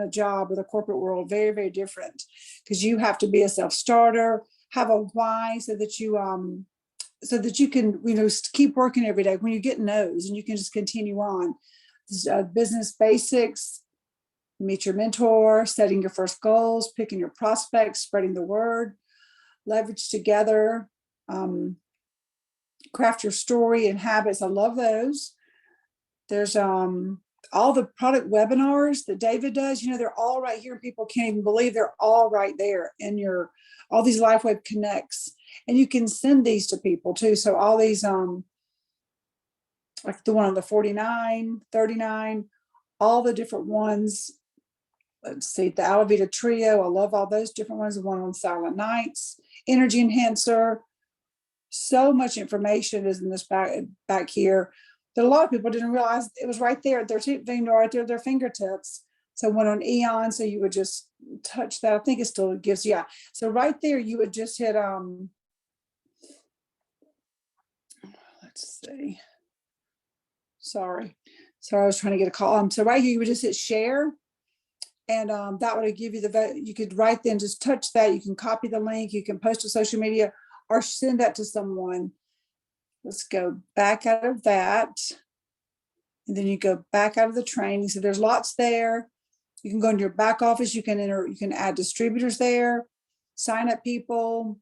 job or the corporate world. Very, very different, because you have to be a self-starter, have a why, so that you can keep working every day when you get no's, and you can just continue on. Business basics. Meet your mentor, setting your first goals, picking your prospects, spreading the word, leverage together, craft your story and habits. I love those. There's all the product webinars that David does. They're all right here. People can't even believe they're all right there in all these Lifewave Connects. And you can send these to people too. So all these, like the one on the 49, 39, all the different ones. Let's see, the Alavita Trio. I love all those different ones. The one on Silent Nights, Energy Enhancer. So much information is in this back here that a lot of people didn't realize it was right there at their right there at their fingertips. So one on Eon, so you would just touch that. I think it still gives, yeah. So right there, you would just hit, let's see. Sorry, I was trying to get a call. So right here, you would just hit share. And that would give you you could right then just touch that. You can copy the link, you can post to social media or send that to someone. Let's go back out of that. And then you go back out of the training. So there's lots there. You can go into your back office. You can add distributors there, sign up people,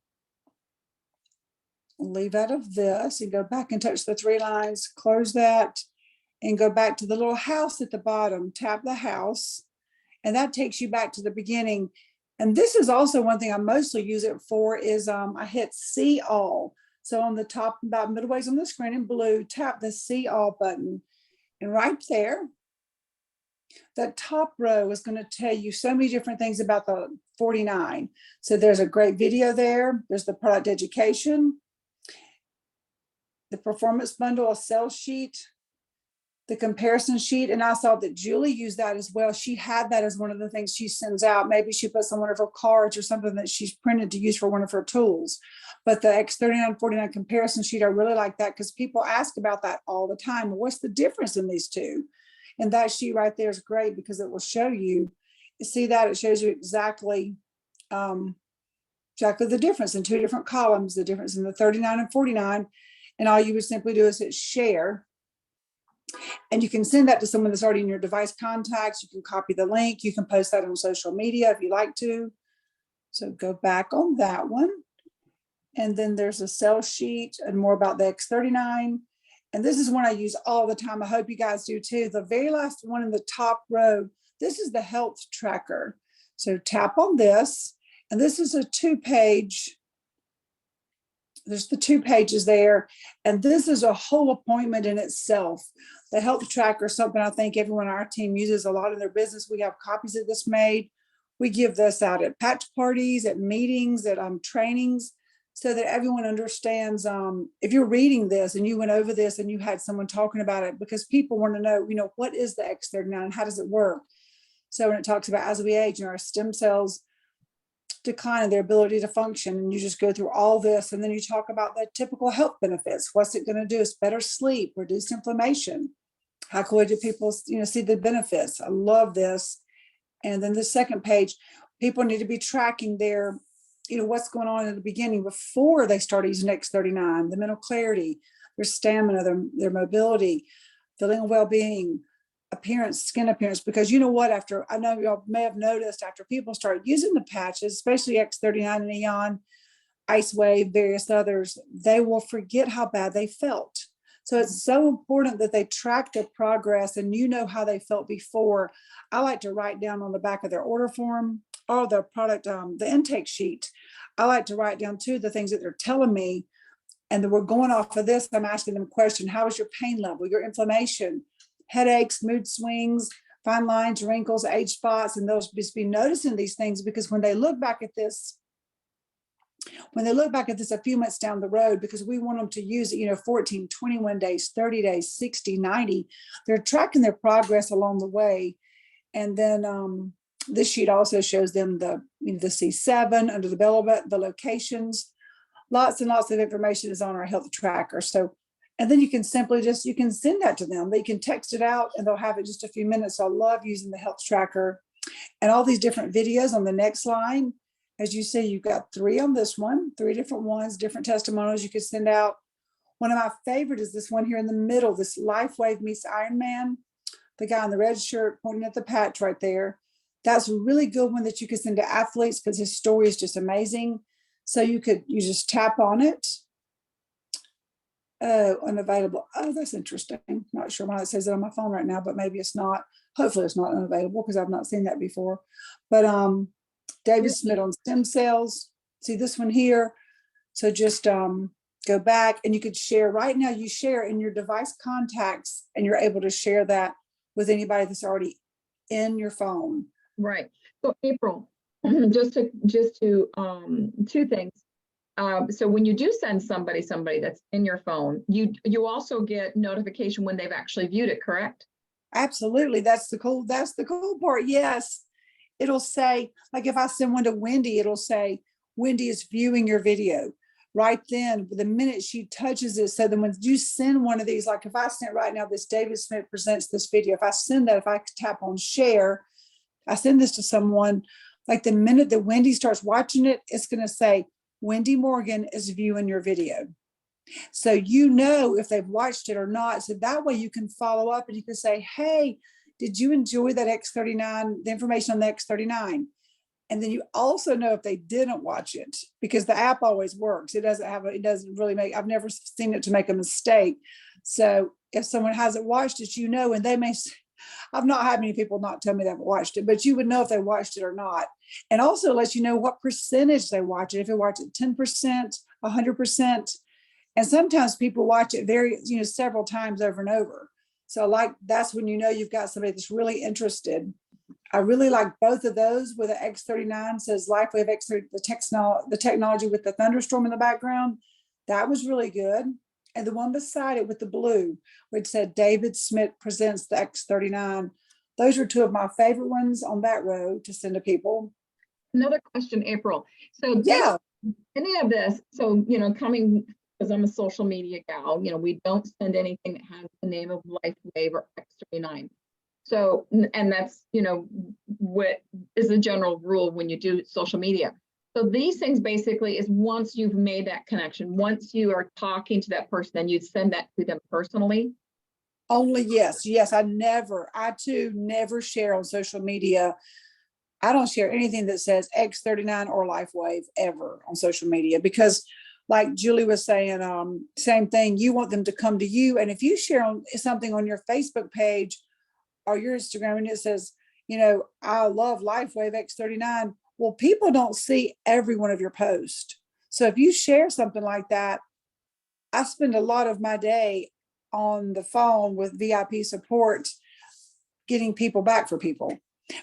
leave out of this and go back and touch the three lines, close that and go back to the little house at the bottom, tap the house. And that takes you back to the beginning. And this is also one thing I mostly use it for is I hit see all. So on the top, about midways on the screen in blue, tap the see all button. And right there, that top row is going to tell you so many different things about the 49. So there's a great video there. There's the product education, the performance bundle, a sales sheet, the comparison sheet. And I saw that Julie used that as well. She had that as one of the things she sends out. Maybe she puts on one of her cards or something that she's printed to use for one of her tools. But the X3949 comparison sheet, I really like that because people ask about that all the time. What's the difference in these two? And that sheet right there is great because it will show you. You see that? It shows you exactly the difference in two different columns, the difference in the 39 and 49. And all you would simply do is hit share. And you can send that to someone that's already in your device contacts. You can copy the link. You can post that on social media if you like to. So go back on that one. And then there's a sales sheet and more about the X39. And this is one I use all the time. I hope you guys do too. The very last one in the top row, this is the health tracker. So tap on this. And this is a 2-page. There's the 2 pages there. And this is a whole appointment in itself. The health tracker is something I think everyone on our team uses a lot in their business. We have copies of this made. We give this out at patch parties, at meetings, at trainings. so that everyone understands, if you're reading this and you went over this and you had someone talking about it, because people want to know, what is the X39 and how does it work? So when it talks about as we age, our stem cells decline in their ability to function, and you just go through all this, and then you talk about the typical health benefits. What's it going to do? It's better sleep, reduce inflammation. How cool do people, see the benefits? I love this. And then the second page, people need to be tracking their, what's going on in the beginning before they start using X39, the mental clarity, their stamina, their mobility, feeling of well-being, appearance, skin appearance. Because you know what, I know y'all may have noticed, after people start using the patches, especially X39 and Eon, Icewave, various others, they will forget how bad they felt. So it's so important that they track their progress and how they felt before. I like to write down on the back of their order form or the product, the intake sheet. I like to write down too the things that they're telling me. And then we're going off of this. I'm asking them a question. How is your pain level, your inflammation, headaches, mood swings, fine lines, wrinkles, age spots? And they'll just be noticing these things, because when they look back at this, a few months down the road, because we want them to use it, 14, 21 days, 30 days, 60, 90, they're tracking their progress along the way. And then this sheet also shows them the C7 under the belly button, the locations, lots and lots of information is on our health tracker. So, and then you can simply you can send that to them. They can text it out and they'll have it just a few minutes. So I love using the health tracker and all these different videos on the next line. As you see, you've got 3 on this one, 3 different ones, different testimonials you could send out. One of my favorite is this one here in the middle, this Lifewave meets Iron Man, the guy in the red shirt pointing at the patch right there. That's a really good one that you could send to athletes, because his story is just amazing. So you just tap on it. Unavailable. Oh, that's interesting. Not sure why it says it on my phone right now, but maybe it's not. Hopefully it's not unavailable, because I've not seen that before. But David Smith on stem cells. See this one here. So just go back and you could share. Right now you share in your device contacts, and you're able to share that with anybody that's already in your phone. Right. So April, just to 2 things. So when you do send somebody that's in your phone, you also get notification when they've actually viewed it, correct? Absolutely. That's the cool part. Yes. It'll say, like if I send one to Wendy, it'll say, Wendy is viewing your video. Right then, the minute she touches it, so then when you send one of these, like if I sent right now, this David Smith presents this video, if I send that, if I tap on share, I send this to someone, like the minute that Wendy starts watching it, it's going to say, Wendy Morgan is viewing your video. So if they've watched it or not. So that way you can follow up and you can say, hey, did you enjoy that X39, the information on the X39? And then you also know if they didn't watch it, because the app always works. It doesn't really make, I've never seen it to make a mistake. So if someone hasn't watched it, and they may, I've not had many people not tell me they haven't watched it, but you would know if they watched it or not. And also lets you know what percentage they watch it. If they watch it 10%, 100%. And sometimes people watch it several times over and over. So that's when you've got somebody that's really interested. I really like both of those, where the X39 says Lifewave X30, the technology with the thunderstorm in the background. That was really good. And the one beside it with the blue, where it said David Smith presents the X39. Those are 2 of my favorite ones on that row to send to people. Another question, April. So Yeah. Any of this, so, coming, because I'm a social media gal, we don't send anything that has the name of Lifewave or X39. So, and that's, what is the general rule when you do social media. So these things basically is once you've made that connection, once you are talking to that person, then you send that to them personally. Only yes. I too never share on social media. I don't share anything that says X39 or Lifewave ever on social media, because like Julie was saying, same thing, you want them to come to you. And if you share something on your Facebook page or your Instagram and it says, I love Lifewave X39, well, people don't see every one of your posts. So if you share something like that, I spend a lot of my day on the phone with VIP support, getting people back for people.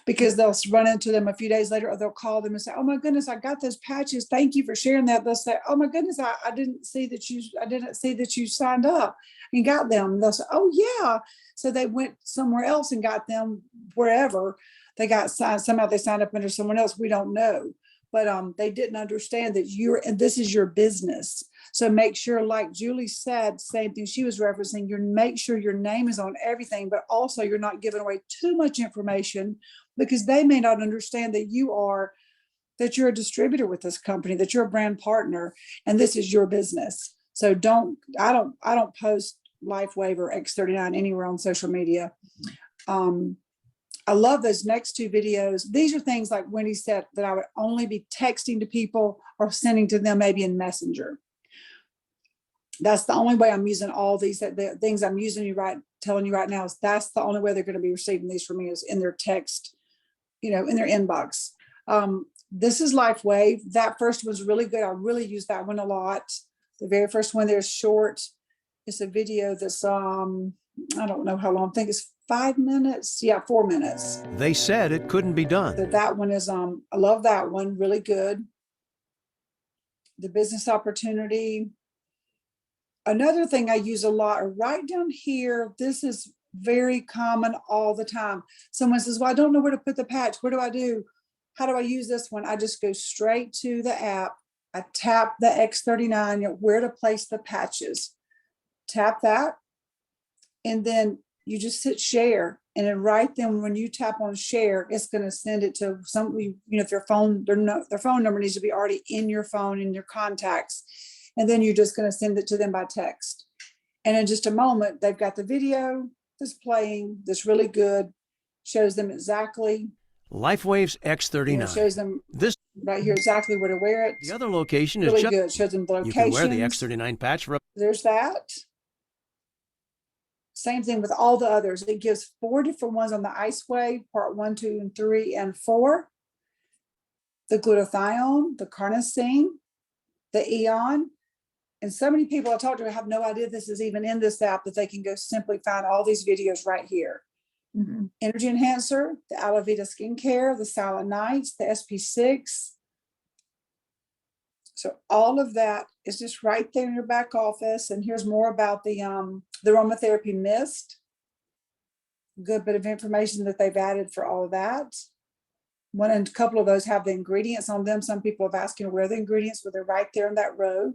because they'll run into them a few days later, or they'll call them and say, oh my goodness, I got those patches. Thank you for sharing that. They'll say, oh my goodness, I didn't see that you signed up and got them. They'll say, oh yeah. So they went somewhere else and got them wherever they got signed. Somehow they signed up under someone else. We don't know. But they didn't understand that and this is your business. So make sure, like Julie said, same thing she was referencing, make sure your name is on everything, but also you're not giving away too much information, because they may not understand that you're a distributor with this company, that you're a brand partner, and this is your business. So I don't post Lifewave or X39 anywhere on social media. I love those next two videos. These are things, like Wendy said, that I would only be texting to people or sending to them maybe in Messenger. That's the only way I'm using all these, the things I'm telling you right now, is that's the only way they're going to be receiving these from me, is in their text, in their inbox. This is Lifewave. That first was really good. I really use that one a lot. The very first one there's short. It's a video that's, I don't know how long. I think it's 5 minutes. Yeah, 4 minutes. They said it couldn't be done. So that one is, I love that one. Really good. The business opportunity. Another thing I use a lot, right down here, this is very common all the time. Someone says, well, I don't know where to put the patch. What do I do? How do I use this one? I just go straight to the app. I tap the X39, where to place the patches. Tap that. And then you just hit share. And then right then, when you tap on share, it's going to send it to somebody, if their phone number needs to be already in your phone, in your contacts. And then you're just going to send it to them by text. And in just a moment, they've got the video that's playing, that's really good, shows them exactly. Lifewave's X39. Shows them This right here exactly where to wear it. The other location is really just good. Shows them the you locations. can wear the X39 patch for There's that. Same thing with all the others. It gives 4 different ones on the Icewave, part 1, 2, and 3, and 4. The glutathione, the carnosine, the eon. And so many people I talk to have no idea this is even in this app, that they can go simply find all these videos right here. Mm-hmm. Energy enhancer, the Aloe Vita skincare, the Silent Nights, the SP6. So all of that is just right there in your back office. And here's more about the aromatherapy mist. Good bit of information that they've added for all of that. One and a couple of those have the ingredients on them. Some people have asked, where are the ingredients? Well, they're right there in that row.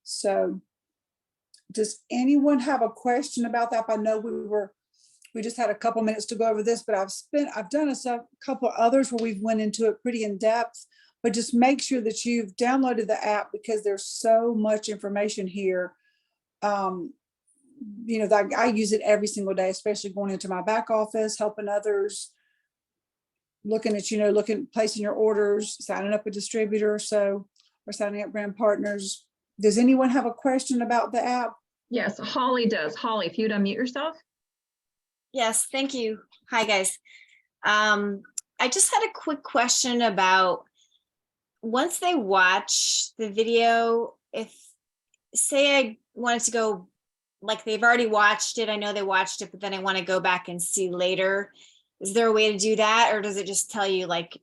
So does anyone have a question about that? I know we just had a couple minutes to go over this, but I've done a couple others where we've went into it pretty in depth. But just make sure that you've downloaded the app, because there's so much information here. I use it every single day, especially going into my back office, helping others, looking at, placing your orders, signing up a distributor, or signing up brand partners. Does anyone have a question about the app? Yes, Holly does. Holly, if you'd unmute yourself. Yes, thank you. Hi, guys. I just had a quick question about, once they watch the video, if say I wanted to go, like they've already watched it, I know they watched it, but then I want to go back and see later, is there a way to do that? Or does it just tell you like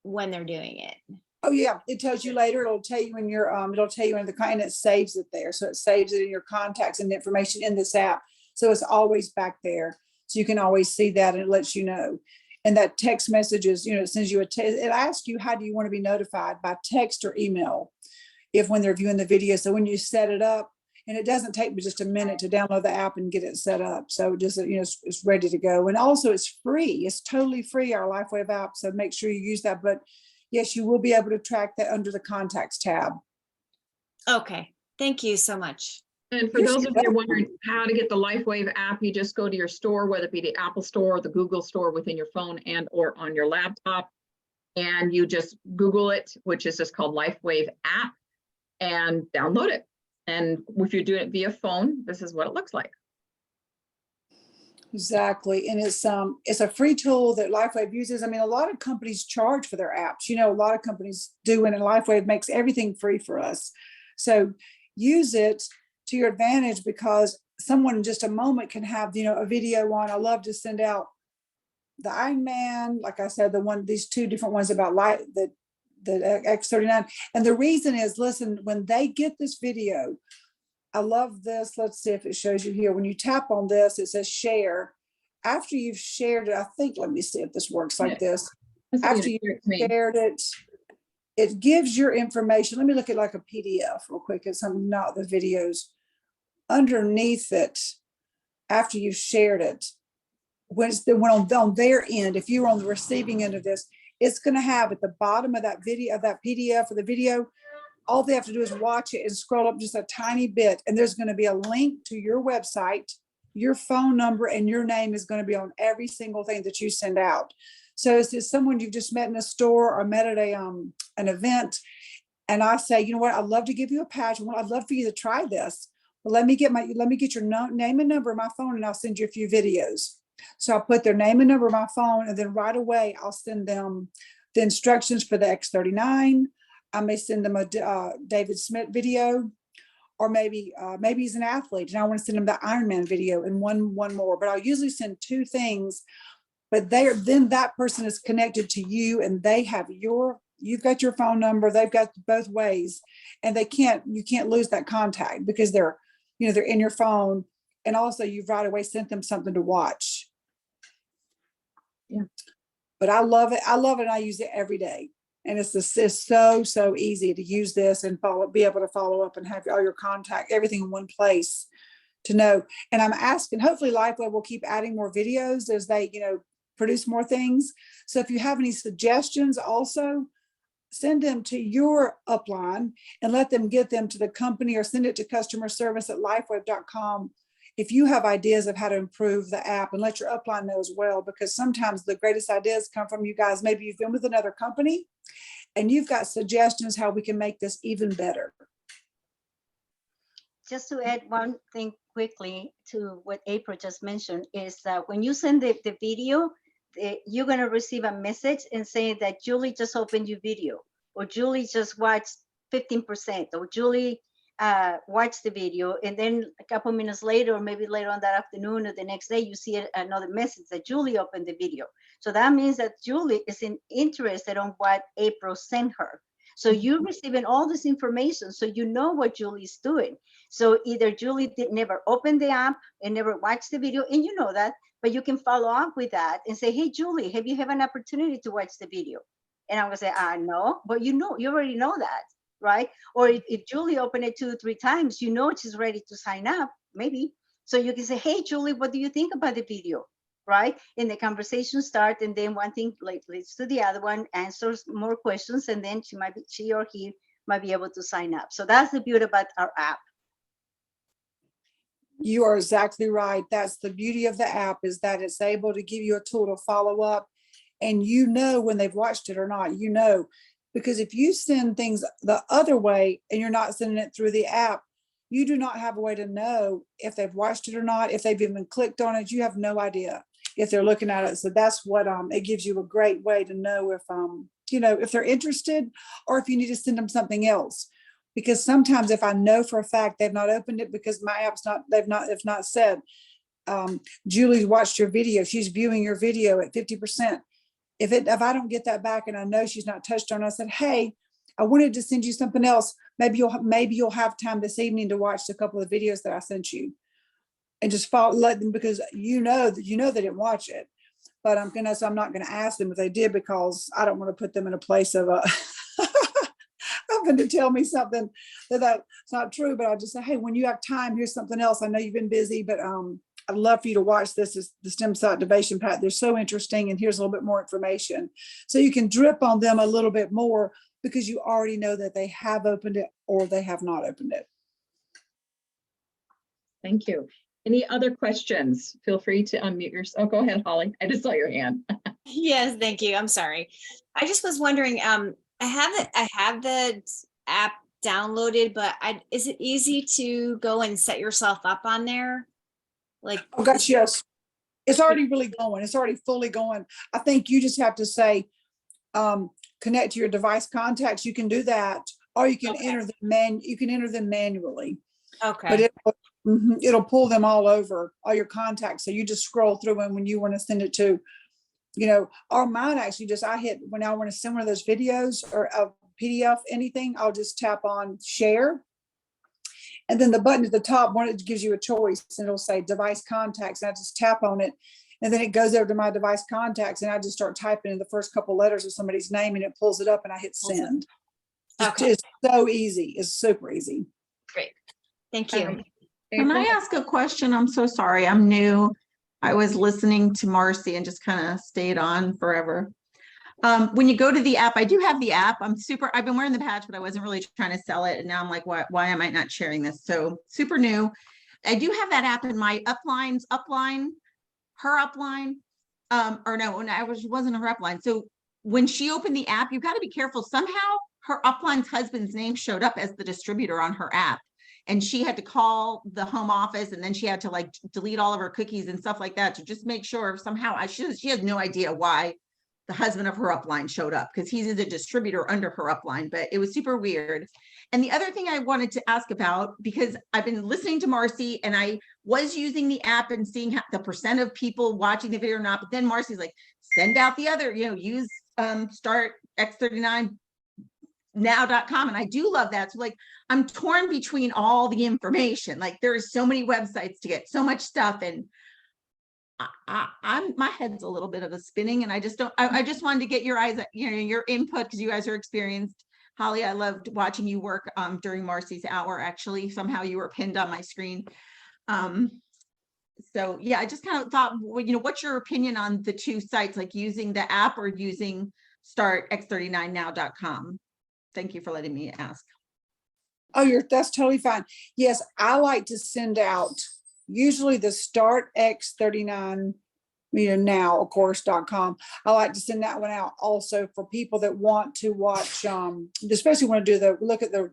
when they're doing it? Oh yeah, it tells you later. It'll tell you in your, it'll tell you in the kind, it saves it there. So it saves it in your contacts and information in this app. So it's always back there. So you can always see that, and it lets you know. And that text messages, it sends you it asks you, how do you want to be notified, by text or email, when they're viewing the video. So when you set it up, and it doesn't take me just a minute to download the app and get it set up. So just, it's ready to go. And also it's free. It's totally free, our Lifewave app. So make sure you use that. But yes, you will be able to track that under the contacts tab. Okay, thank you so much. And for those of you wondering how to get the Lifewave app, you just go to your store, whether it be the Apple Store or the Google Store within your phone and or on your laptop. And you just Google it, which is just called Lifewave app, and download it. And if you're doing it via phone, this is what it looks like. Exactly. And it's a free tool that Lifewave uses. I mean, a lot of companies charge for their apps. A lot of companies do, and Lifewave makes everything free for us. So use it to your advantage, because someone in just a moment can have, a video on. I love to send out the Iron Man, like I said, these two different ones about light, the X39. And the reason is, listen, when they get this video, I love this. Let's see if it shows you here. When you tap on this, it says share. After you've shared it, I think, let me see if this works like this. After you've shared it, it gives your information. Let me look at like a PDF real quick. It's not the videos. Underneath it, after you've shared it, when on their end, if you're on the receiving end of this, it's going to have at the bottom of that video, of that PDF or the video, all they have to do is watch it and scroll up just a tiny bit. And there's going to be a link to your website, your phone number, and your name is going to be on every single thing that you send out. So is this someone you've just met in a store or met at an event? And I say, you know what, I'd love to give you a patch. Well, I'd love for you to try this. Well, let me get your name and number on my phone, and I'll send you a few videos. So I'll put their name and number on my phone, and then right away I'll send them the instructions for the X39. I may send them a David Smith video, or maybe he's an athlete and I want to send him the Ironman video and one more. But I'll usually send two things. But then that person is connected to you, and they have you've got your phone number. They've got both ways, and you can't lose that contact because they're in your phone. And also you've right away sent them something to watch. Yeah. But I love it. And I use it every day. And it's so easy to use this and be able to follow up and have all your contact, everything in one place to know. And I'm asking, hopefully Lifewave will keep adding more videos as they, produce more things. So if you have any suggestions, also send them to your upline and let them get them to the company, or send it to customer service at lifewave.com. If you have ideas of how to improve the app, and let your upline know as well, because sometimes the greatest ideas come from you guys. Maybe you've been with another company and you've got suggestions how we can make this even better. Just to add one thing quickly to what April just mentioned is that when you send the video, you're going to receive a message and saying that Julie just opened your video, or Julie just watched 15%, or Julie watched the video, and then a couple minutes later, or maybe later on that afternoon or the next day, you see another message that Julie opened the video. So that means that Julie is interested on what April sent her. So you're receiving all this information, so you know what Julie's doing. So either Julie never opened the app and never watched the video, and you know that, but you can follow up with that and say, hey, Julie, have you had an opportunity to watch the video? And I'm gonna say, no, but you already know that, right? Or if Julie opened it 2 or 3 times, she's ready to sign up, maybe. So you can say, hey, Julie, what do you think about the video? Right? And the conversation starts, and then one thing leads to the other one, answers more questions, and then she or he might be able to sign up. So that's the beauty about our app. You are exactly right. That's the beauty of the app, is that it's able to give you a tool to follow up, and when they've watched it or not, because if you send things the other way and you're not sending it through the app, you do not have a way to know if they've watched it or not, if they've even clicked on it. You have no idea if they're looking at it. So that's what it gives you a great way to know if they're interested, or if you need to send them something else. Because sometimes if I know for a fact they've not opened it because my app's if not said, Julie's watched your video, she's viewing your video at 50%. If I don't get that back and I know she's not touched on it, I said, hey, I wanted to send you something else. Maybe you'll have time this evening to watch a couple of videos that I sent you, and just let them, because you know they didn't watch it. But I'm not gonna ask them if they did, because I don't want to put them in a place of having to tell me something that's not true. But I'll just say, hey, when you have time, here's something else. I know you've been busy, but I'd love for you to watch this. Is the stem cell activation path. They're so interesting, and here's a little bit more information. So you can drip on them a little bit more, because you already know that they have opened it or they have not opened it. Thank you. Any other questions? Feel free to unmute yourself. Oh, go ahead, Holly. I just saw your hand. Yes, thank you. I'm sorry. I just was wondering, I have the app downloaded, but is it easy to go and set yourself up on there? Oh gosh, yes. It's already really going. It's already fully going. I think you just have to say, connect to your device contacts. You can do that, or you can enter them manually. Okay. But it'll pull them all over, all your contacts. So you just scroll through them when you want to send it to or mine actually just, I hit, when I want to send one of those videos or a PDF, anything, I'll just tap on share. And then the button at the top, one, it gives you a choice and it'll say device contacts. And I just tap on it. And then it goes over to my device contacts and I just start typing in the first couple letters of somebody's name and it pulls it up and I hit send. Okay. It's so easy. It's super easy. Great. Thank you. Can I April? ask a question? I'm so sorry. I'm new. I was listening to Marcy and just kind of stayed on forever. When you go to the app, I do have the app. I've been wearing the patch, but I wasn't really trying to sell it. And now I'm like, why am I not sharing this? So super new. I do have that app in my upline, her upline. Or no, wasn't her upline. So when she opened the app, you've got to be careful. Somehow her upline's husband's name showed up as the distributor on her app. And she had to call the home office and then she had to like delete all of her cookies and stuff like that to just make sure somehow she has no idea why the husband of her upline showed up because he's the distributor under her upline, but it was super weird. And the other thing I wanted to ask about, because I've been listening to Marcy and I was using the app and seeing how the percent of people watching the video or not, but then Marcy's like, send out the other, use start X39 now.com. And I do love that. So like, I'm torn between all the information. Like there's so many websites to get so much stuff. And my head's a little bit of a spinning and I just wanted to get your eyes, your input because you guys are experienced. Holly, I loved watching you work during Marcy's hour. Actually, somehow you were pinned on my screen. So yeah, I just kind of thought, what's your opinion on the two sites, like using the app or using startx39now.com? Thank you for letting me ask. Oh, that's totally fine. Yes, I like to send out usually the Start X39, now, of course.com. I like to send that one out also for people that want to watch, especially want to do look at the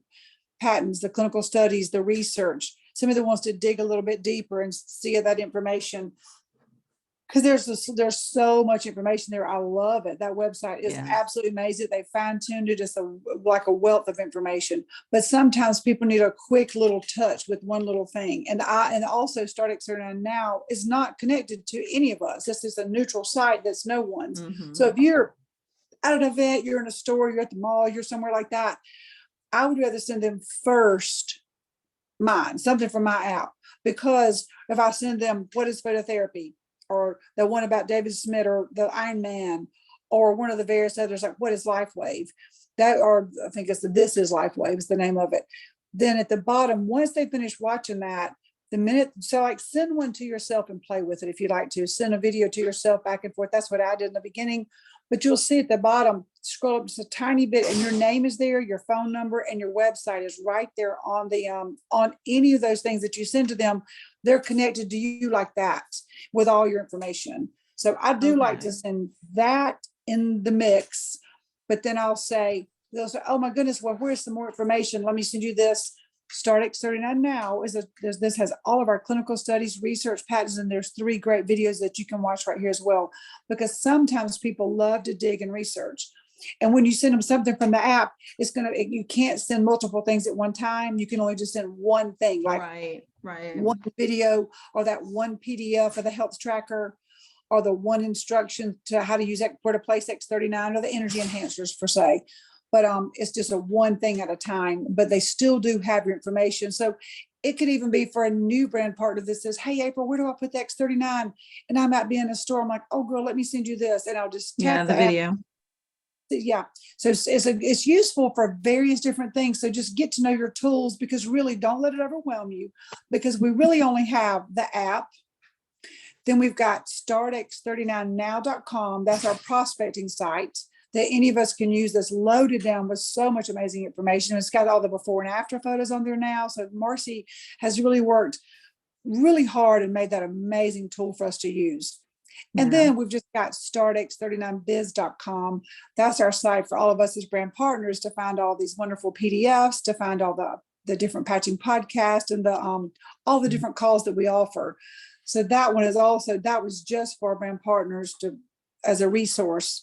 patents, the clinical studies, the research. Somebody that wants to dig a little bit deeper and see that information. Because there's so much information there. I love it. That website is absolutely amazing. They fine-tuned it just like a wealth of information. But sometimes people need a quick little touch with one little thing. And also Start X39 Now is not connected to any of us. This is a neutral site that's no one's. Mm-hmm. So if you're at an event, you're in a store, you're at the mall, you're somewhere like that, I would rather send them first something from my app. Because if I send them, what is phototherapy? Or the one about David Smith or the Iron Man, or one of the various others, like what is Lifewave? I think it's This is Lifewave is the name of it. Then at the bottom, once they finish watching that, send one to yourself and play with it if you like to. Send a video to yourself back and forth. That's what I did in the beginning. But you'll see at the bottom, scroll up just a tiny bit, and your name is there, your phone number, and your website is right there on the on any of those things that you send to them. They're connected to you like that with all your information. So I do like to send that in the mix, but then they'll say, oh my goodness, well, where's some more information? Let me send you this. Start X39 Now this has all of our clinical studies, research, patents, and there's 3 great videos that you can watch right here as well. Because sometimes people love to dig and research. And when you send them something from the app, you can't send multiple things at one time. You can only just send one thing, like right. one video or that one PDF of the health tracker or the one instruction to how to use where to place X39 or the energy enhancers for say. But it's just a one thing at a time, but they still do have your information. So it could even be for a new brand partner that says, hey, April, where do I put the X39? And I might be in a store. I'm like, oh, girl, let me send you this. And I'll just tap the video. Yeah. So it's useful for various different things. So just get to know your tools, because really don't let it overwhelm you, because we really only have the app. Then we've got startx39now.com. That's our prospecting site that any of us can use, that's loaded down with so much amazing information. It's got all the before and after photos on there now. So Marcy has really worked really hard and made that amazing tool for us to use. And then we've just got startx39biz.com. That's our site for all of us as brand partners to find all these wonderful PDFs, to find all the different patching podcasts and all the different calls that we offer. So that one that was just for our brand partners as a resource.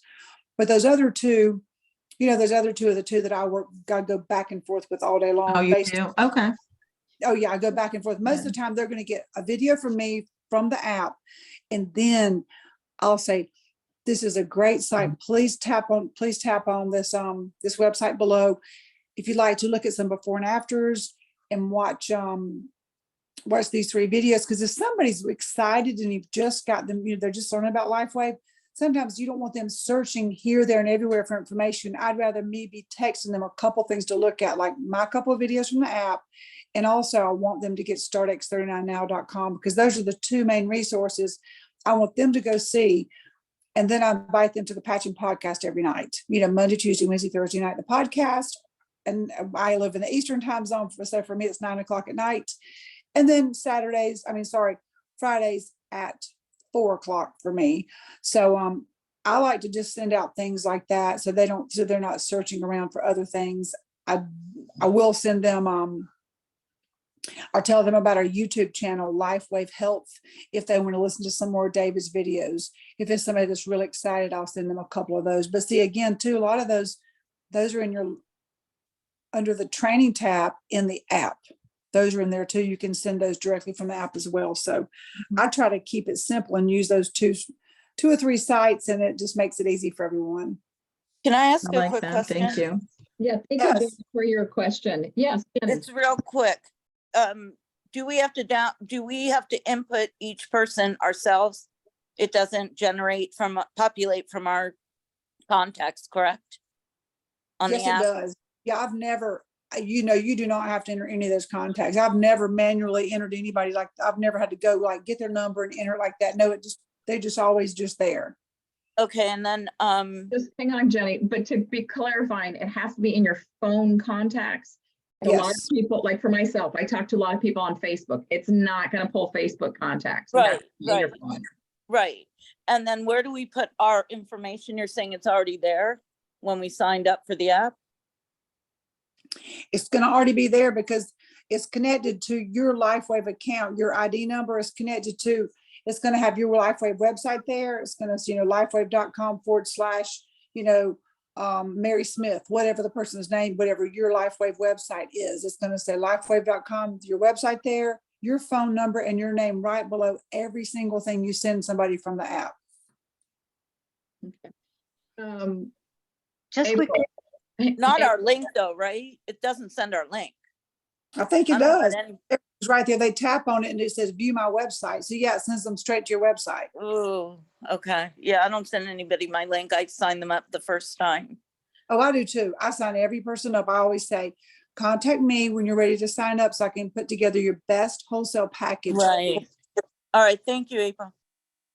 But those other two, those other two are the two that I go back and forth with all day long. Oh, you do? Okay. Oh yeah, I go back and forth. Most of the time they're going to get a video from me from the app. And then I'll say, This is a great site. Please tap on this, this website below. If you'd like to look at some before and afters and watch these 3 videos, because if somebody's excited and you've just got them, they're just learning about Lifewave, sometimes you don't want them searching here, there, and everywhere for information. I'd rather me be texting them a couple things to look at, like my couple of videos from the app. And also I want them to get startx39now.com, because those are the 2 main resources I want them to go see. And then I invite them to the Patching podcast every night, Monday, Tuesday, Wednesday, Thursday night, the podcast. And I live in the Eastern time zone. So for me, it's 9 o'clock at night. And then Fridays at 4 o'clock for me. So I like to just send out things like that so they're not searching around for other things. I will send them or tell them about our YouTube channel, Lifewave Health, if they want to listen to some more of David's videos. If it's somebody that's really excited, I'll send them a couple of those. But see, again, too, a lot of those are under the training tab in the app. Those are in there too. You can send those directly from the app as well. So I try to keep it simple and use those two or 3 sites, and it just makes it easy for everyone. Can I ask I a like quick that. question? Thank you. Yeah, thank Yes. you for your question. Yes. Jenny. It's real quick. Do we have to input each person ourselves? It doesn't populate from our contacts, correct? On Yes, the it app? does. Yeah, I've never, you do not have to enter any of those contacts. I've never manually entered anybody. Like, I've never had to go get their number and enter it like that. No, they just always just there. Okay, and then Just hang on, Jenny, but to be clarifying, it has to be in your phone contacts. And a lot of Yes. people, like for myself, I talk to a lot of people on Facebook. It's not going to pull Facebook contacts. It has Right, to be in your right. phone. right. And then where do we put our information? You're saying it's already there when we signed up for the app? It's going to already be there because it's connected to your Lifewave account. Your ID number is connected to, it's going to have your Lifewave website there. It's going to, lifewave.com / Mary Smith, whatever the person's name, whatever your Lifewave website is. It's going to say lifewave.com, your website there, your phone number and your name right below every single thing you send somebody from the app. Okay. Just April. quickly, Not our link though, right? It doesn't send our link. I think I it don't does. have any- It's right there. They tap on it and it says view my website. So yeah, it sends them straight to your website. Oh, okay. Yeah, I don't send anybody my link. I sign them up the first time. Oh, I do too. I sign every person up. I always say, contact me when you're ready to sign up so I can put together your best wholesale package. Right. All right. Thank you, April.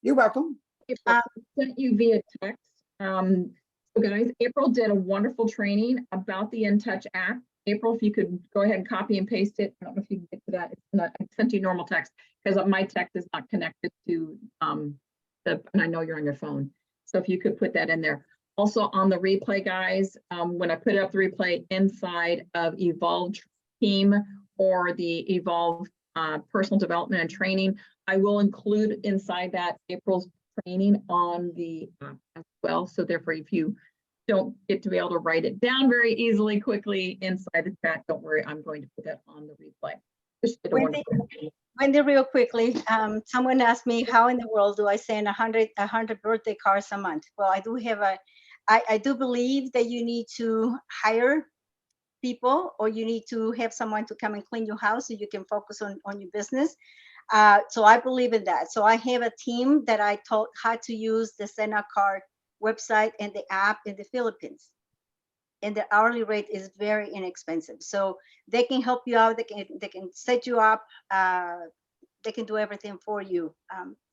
You're welcome. April, I sent you via text. So guys, April did a wonderful training about the InTouch app. April, if you could go ahead and copy and paste it. I don't know if you can get to that. It's not, I sent you normal text because my text is not connected to and I know you're on your phone. So if you could put that in there. Also on the replay, guys, when I put up the replay inside of Evolve Team or the Evolve Personal Development and Training, I will include inside that April's training on the app as well. So therefore, if you don't get to be able to write it down very easily, quickly inside the chat, don't worry, I'm going to put that on the replay. Just did a wonderful training. Wendy, real quickly, someone asked me, how in the world do I send 100 birthday cards a month? Well, I do have I do believe that you need to hire people or you need to have someone to come and clean your house so you can focus on your business. So I believe in that. So I have a team that I taught how to use the Send a Card website and the app in the Philippines. And the hourly rate is very inexpensive. So they can help you out. They can set you up. They can do everything for you.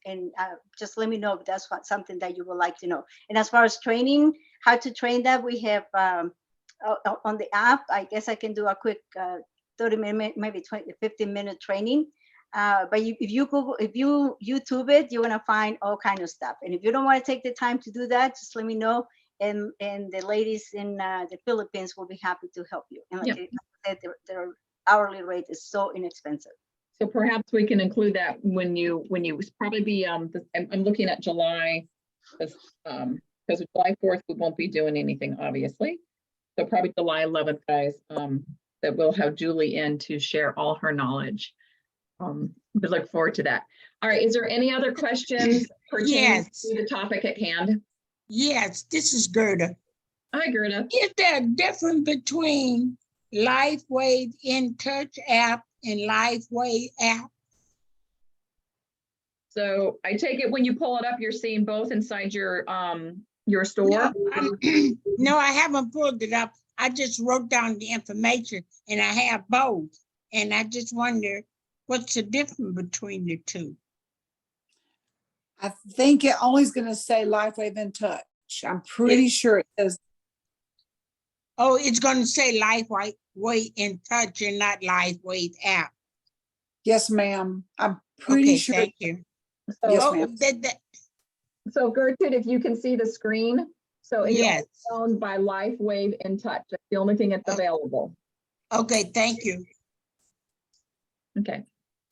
And just let me know if that's something that you would like to know. And as far as training, how to train that, we have on the app, I guess I can do a quick 30-minute, maybe 15-minute training. But if you YouTube it, you're gonna find all kinds of stuff. And if you don't want to take the time to do that, just let me know. And the ladies in the Philippines will be happy to help you. And like I said, their hourly rate is so inexpensive. So perhaps we can include that when you probably be I'm looking at July, because July 4th we won't be doing anything, obviously. So probably July 11th, guys, that we'll have Julie in to share all her knowledge. We look forward to that. All right, is there any other questions pertaining Yes. to the topic at hand? Yes, this is Gerda. Hi, Gerda. Is there a difference between Lifewave In Touch app and Lifewave app? So I take it when you pull it up, you're seeing both inside your store. No, no, I haven't pulled it up. I just wrote down the information and I have both. And I just wonder what's the difference between the two? I think it only is going to say Lifewave In Touch. I'm pretty sure it says. Oh, it's going to say Lifewave In Touch and not Lifewave app. Yes, ma'am. I'm pretty Okay, sure. thank you. Yes, Oh, ma'am. So Gertrude, if you can see the screen, so it's Yes. owned by Lifewave In Touch. That's the only thing that's available. Okay, thank you. Okay.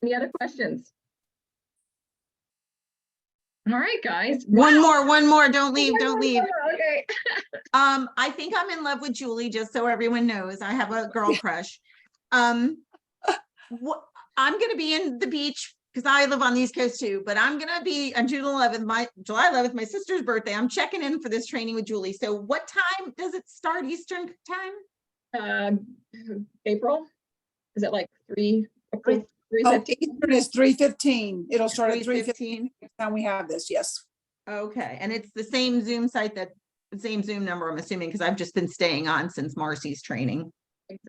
Any other questions? All right, guys. One Wow. more. Don't leave, don't leave. Okay. I think I'm in love with Julie, just so everyone knows. I have a girl crush. I'm gonna be in the beach because I live on the East Coast too, but I'm gonna be on July 11th, my sister's birthday. I'm checking in for this training with Julie. So what time does it start Eastern time? April? Is it like 3? Oh, Eastern is 3:15. It'll start at 3:15. 3:15 next time we have this. Yes. Okay, and it's the same Zoom site, same Zoom number, I'm assuming, because I've just been staying on since Marcy's training.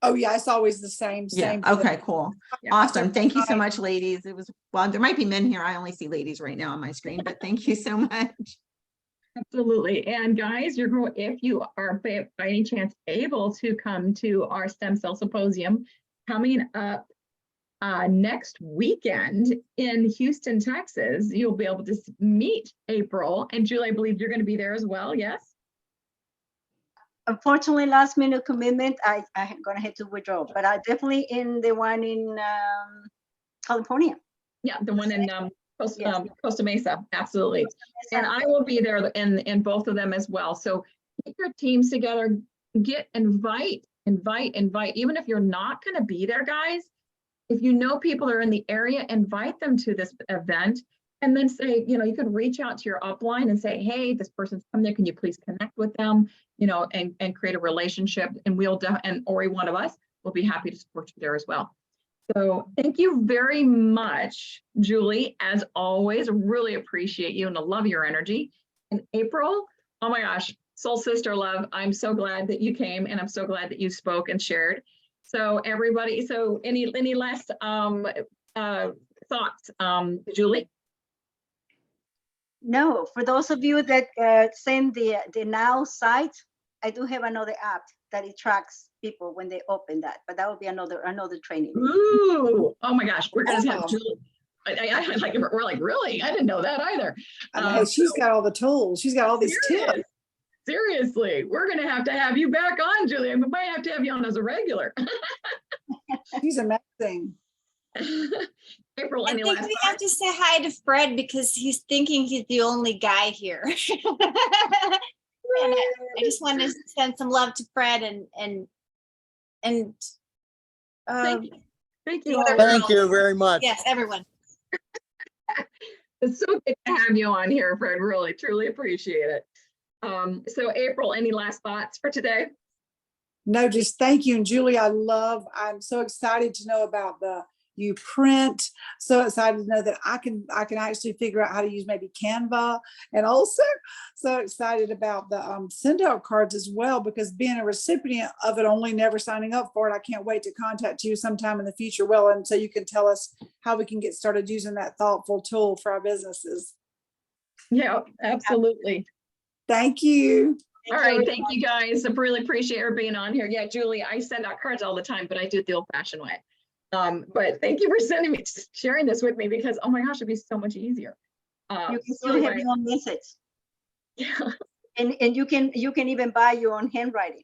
Oh yeah, it's always the same. Yeah, Same. for the- okay, cool. Awesome. Thank you so much, ladies. Well, there might be men here. I only see ladies right now on my screen, but thank you so much. Absolutely. And guys, if you are by any chance able to come to our stem cell symposium coming up next weekend in Houston, Texas, you'll be able to meet April and Julie. I believe you're going to be there as well. Yes. Unfortunately, last minute commitment, I'm gonna have to withdraw, but I definitely in the one in California. Yeah, the one in Yes. Costa Mesa. Absolutely. And I will be there in both of them as well. So get your teams together, invite. Even if you're not going to be there, guys, if you know people that are in the area, invite them to this event. And then say, you could reach out to your upline and say, hey, this person's come there. Can you please connect with them, and create a relationship? And or one of us will be happy to support you there as well. So thank you very much, Julie. As always, really appreciate you and I love your energy. And April, oh my gosh, soul sister love. I'm so glad that you came and I'm so glad that you spoke and shared. So everybody, any last thoughts, Julie? No, for those of you that send the Now site, I do have another app that it tracks people when they open that, but that will be another training. Ooh, oh my gosh, we're gonna have Julie. We're like, really? I didn't know that either. Hey, she's got all the tools. She's got all these tips. Seriously, we're gonna have to have you back on, Julie. We might have to have you on as a regular. She's amazing. April, I any think last we have to say hi to Fred because he's thinking he's the only guy here. And I just wanted to send some love to Fred and Thank you. the all. other Thank girls. you very much. Yes, everyone. It's so good to have you on here, Fred. Really, truly appreciate it. So April, any last thoughts for today? No, just thank you. And Julie, I'm so excited to know about you print. So excited to know that I can actually figure out how to use maybe Canva, and also so excited about the send out cards as well, because being a recipient of it, only never signing up for it, I can't wait to contact you sometime in the future. Well, and so you can tell us how we can get started using that thoughtful tool for our businesses. Yeah, absolutely. Thank you. All right, thank you guys. I really appreciate her being on here. Yeah, Julie, I send out cards all the time, but I do it the old-fashioned way. But thank you for sharing this with me, because oh my gosh, it'd be so much easier. You can still have your own message. Yeah. And you can even buy your own handwriting.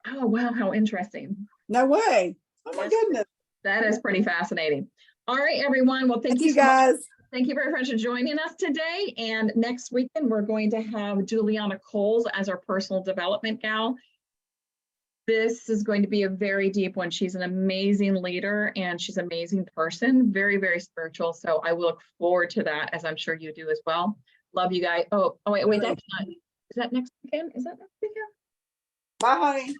Oh wow, how interesting. No way. Oh my goodness. That is pretty fascinating. All right, everyone. Well, thank you so guys. Much. Thank you very much for joining us today. And next weekend, we're going to have Juliana Coles as our personal development gal. This is going to be a very deep one. She's an amazing leader and she's an amazing person, very, very spiritual. So I will look forward to that, as I'm sure you do as well. Love you guys. Oh wait, that's not. Is that next weekend? Is that next weekend? Bye, honey.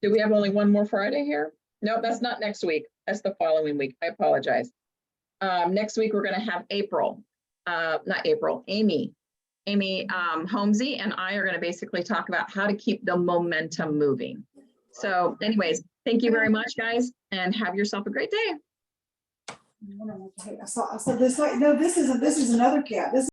Do we have only one more Friday here? No, that's not next week. That's the following week. I apologize. Next week, we're gonna have April, not April, Amy Holmesy and I are gonna basically talk about how to keep the momentum moving. So anyways, thank you very much, guys, and have yourself a great day. I saw this, like, no, this is another cat. This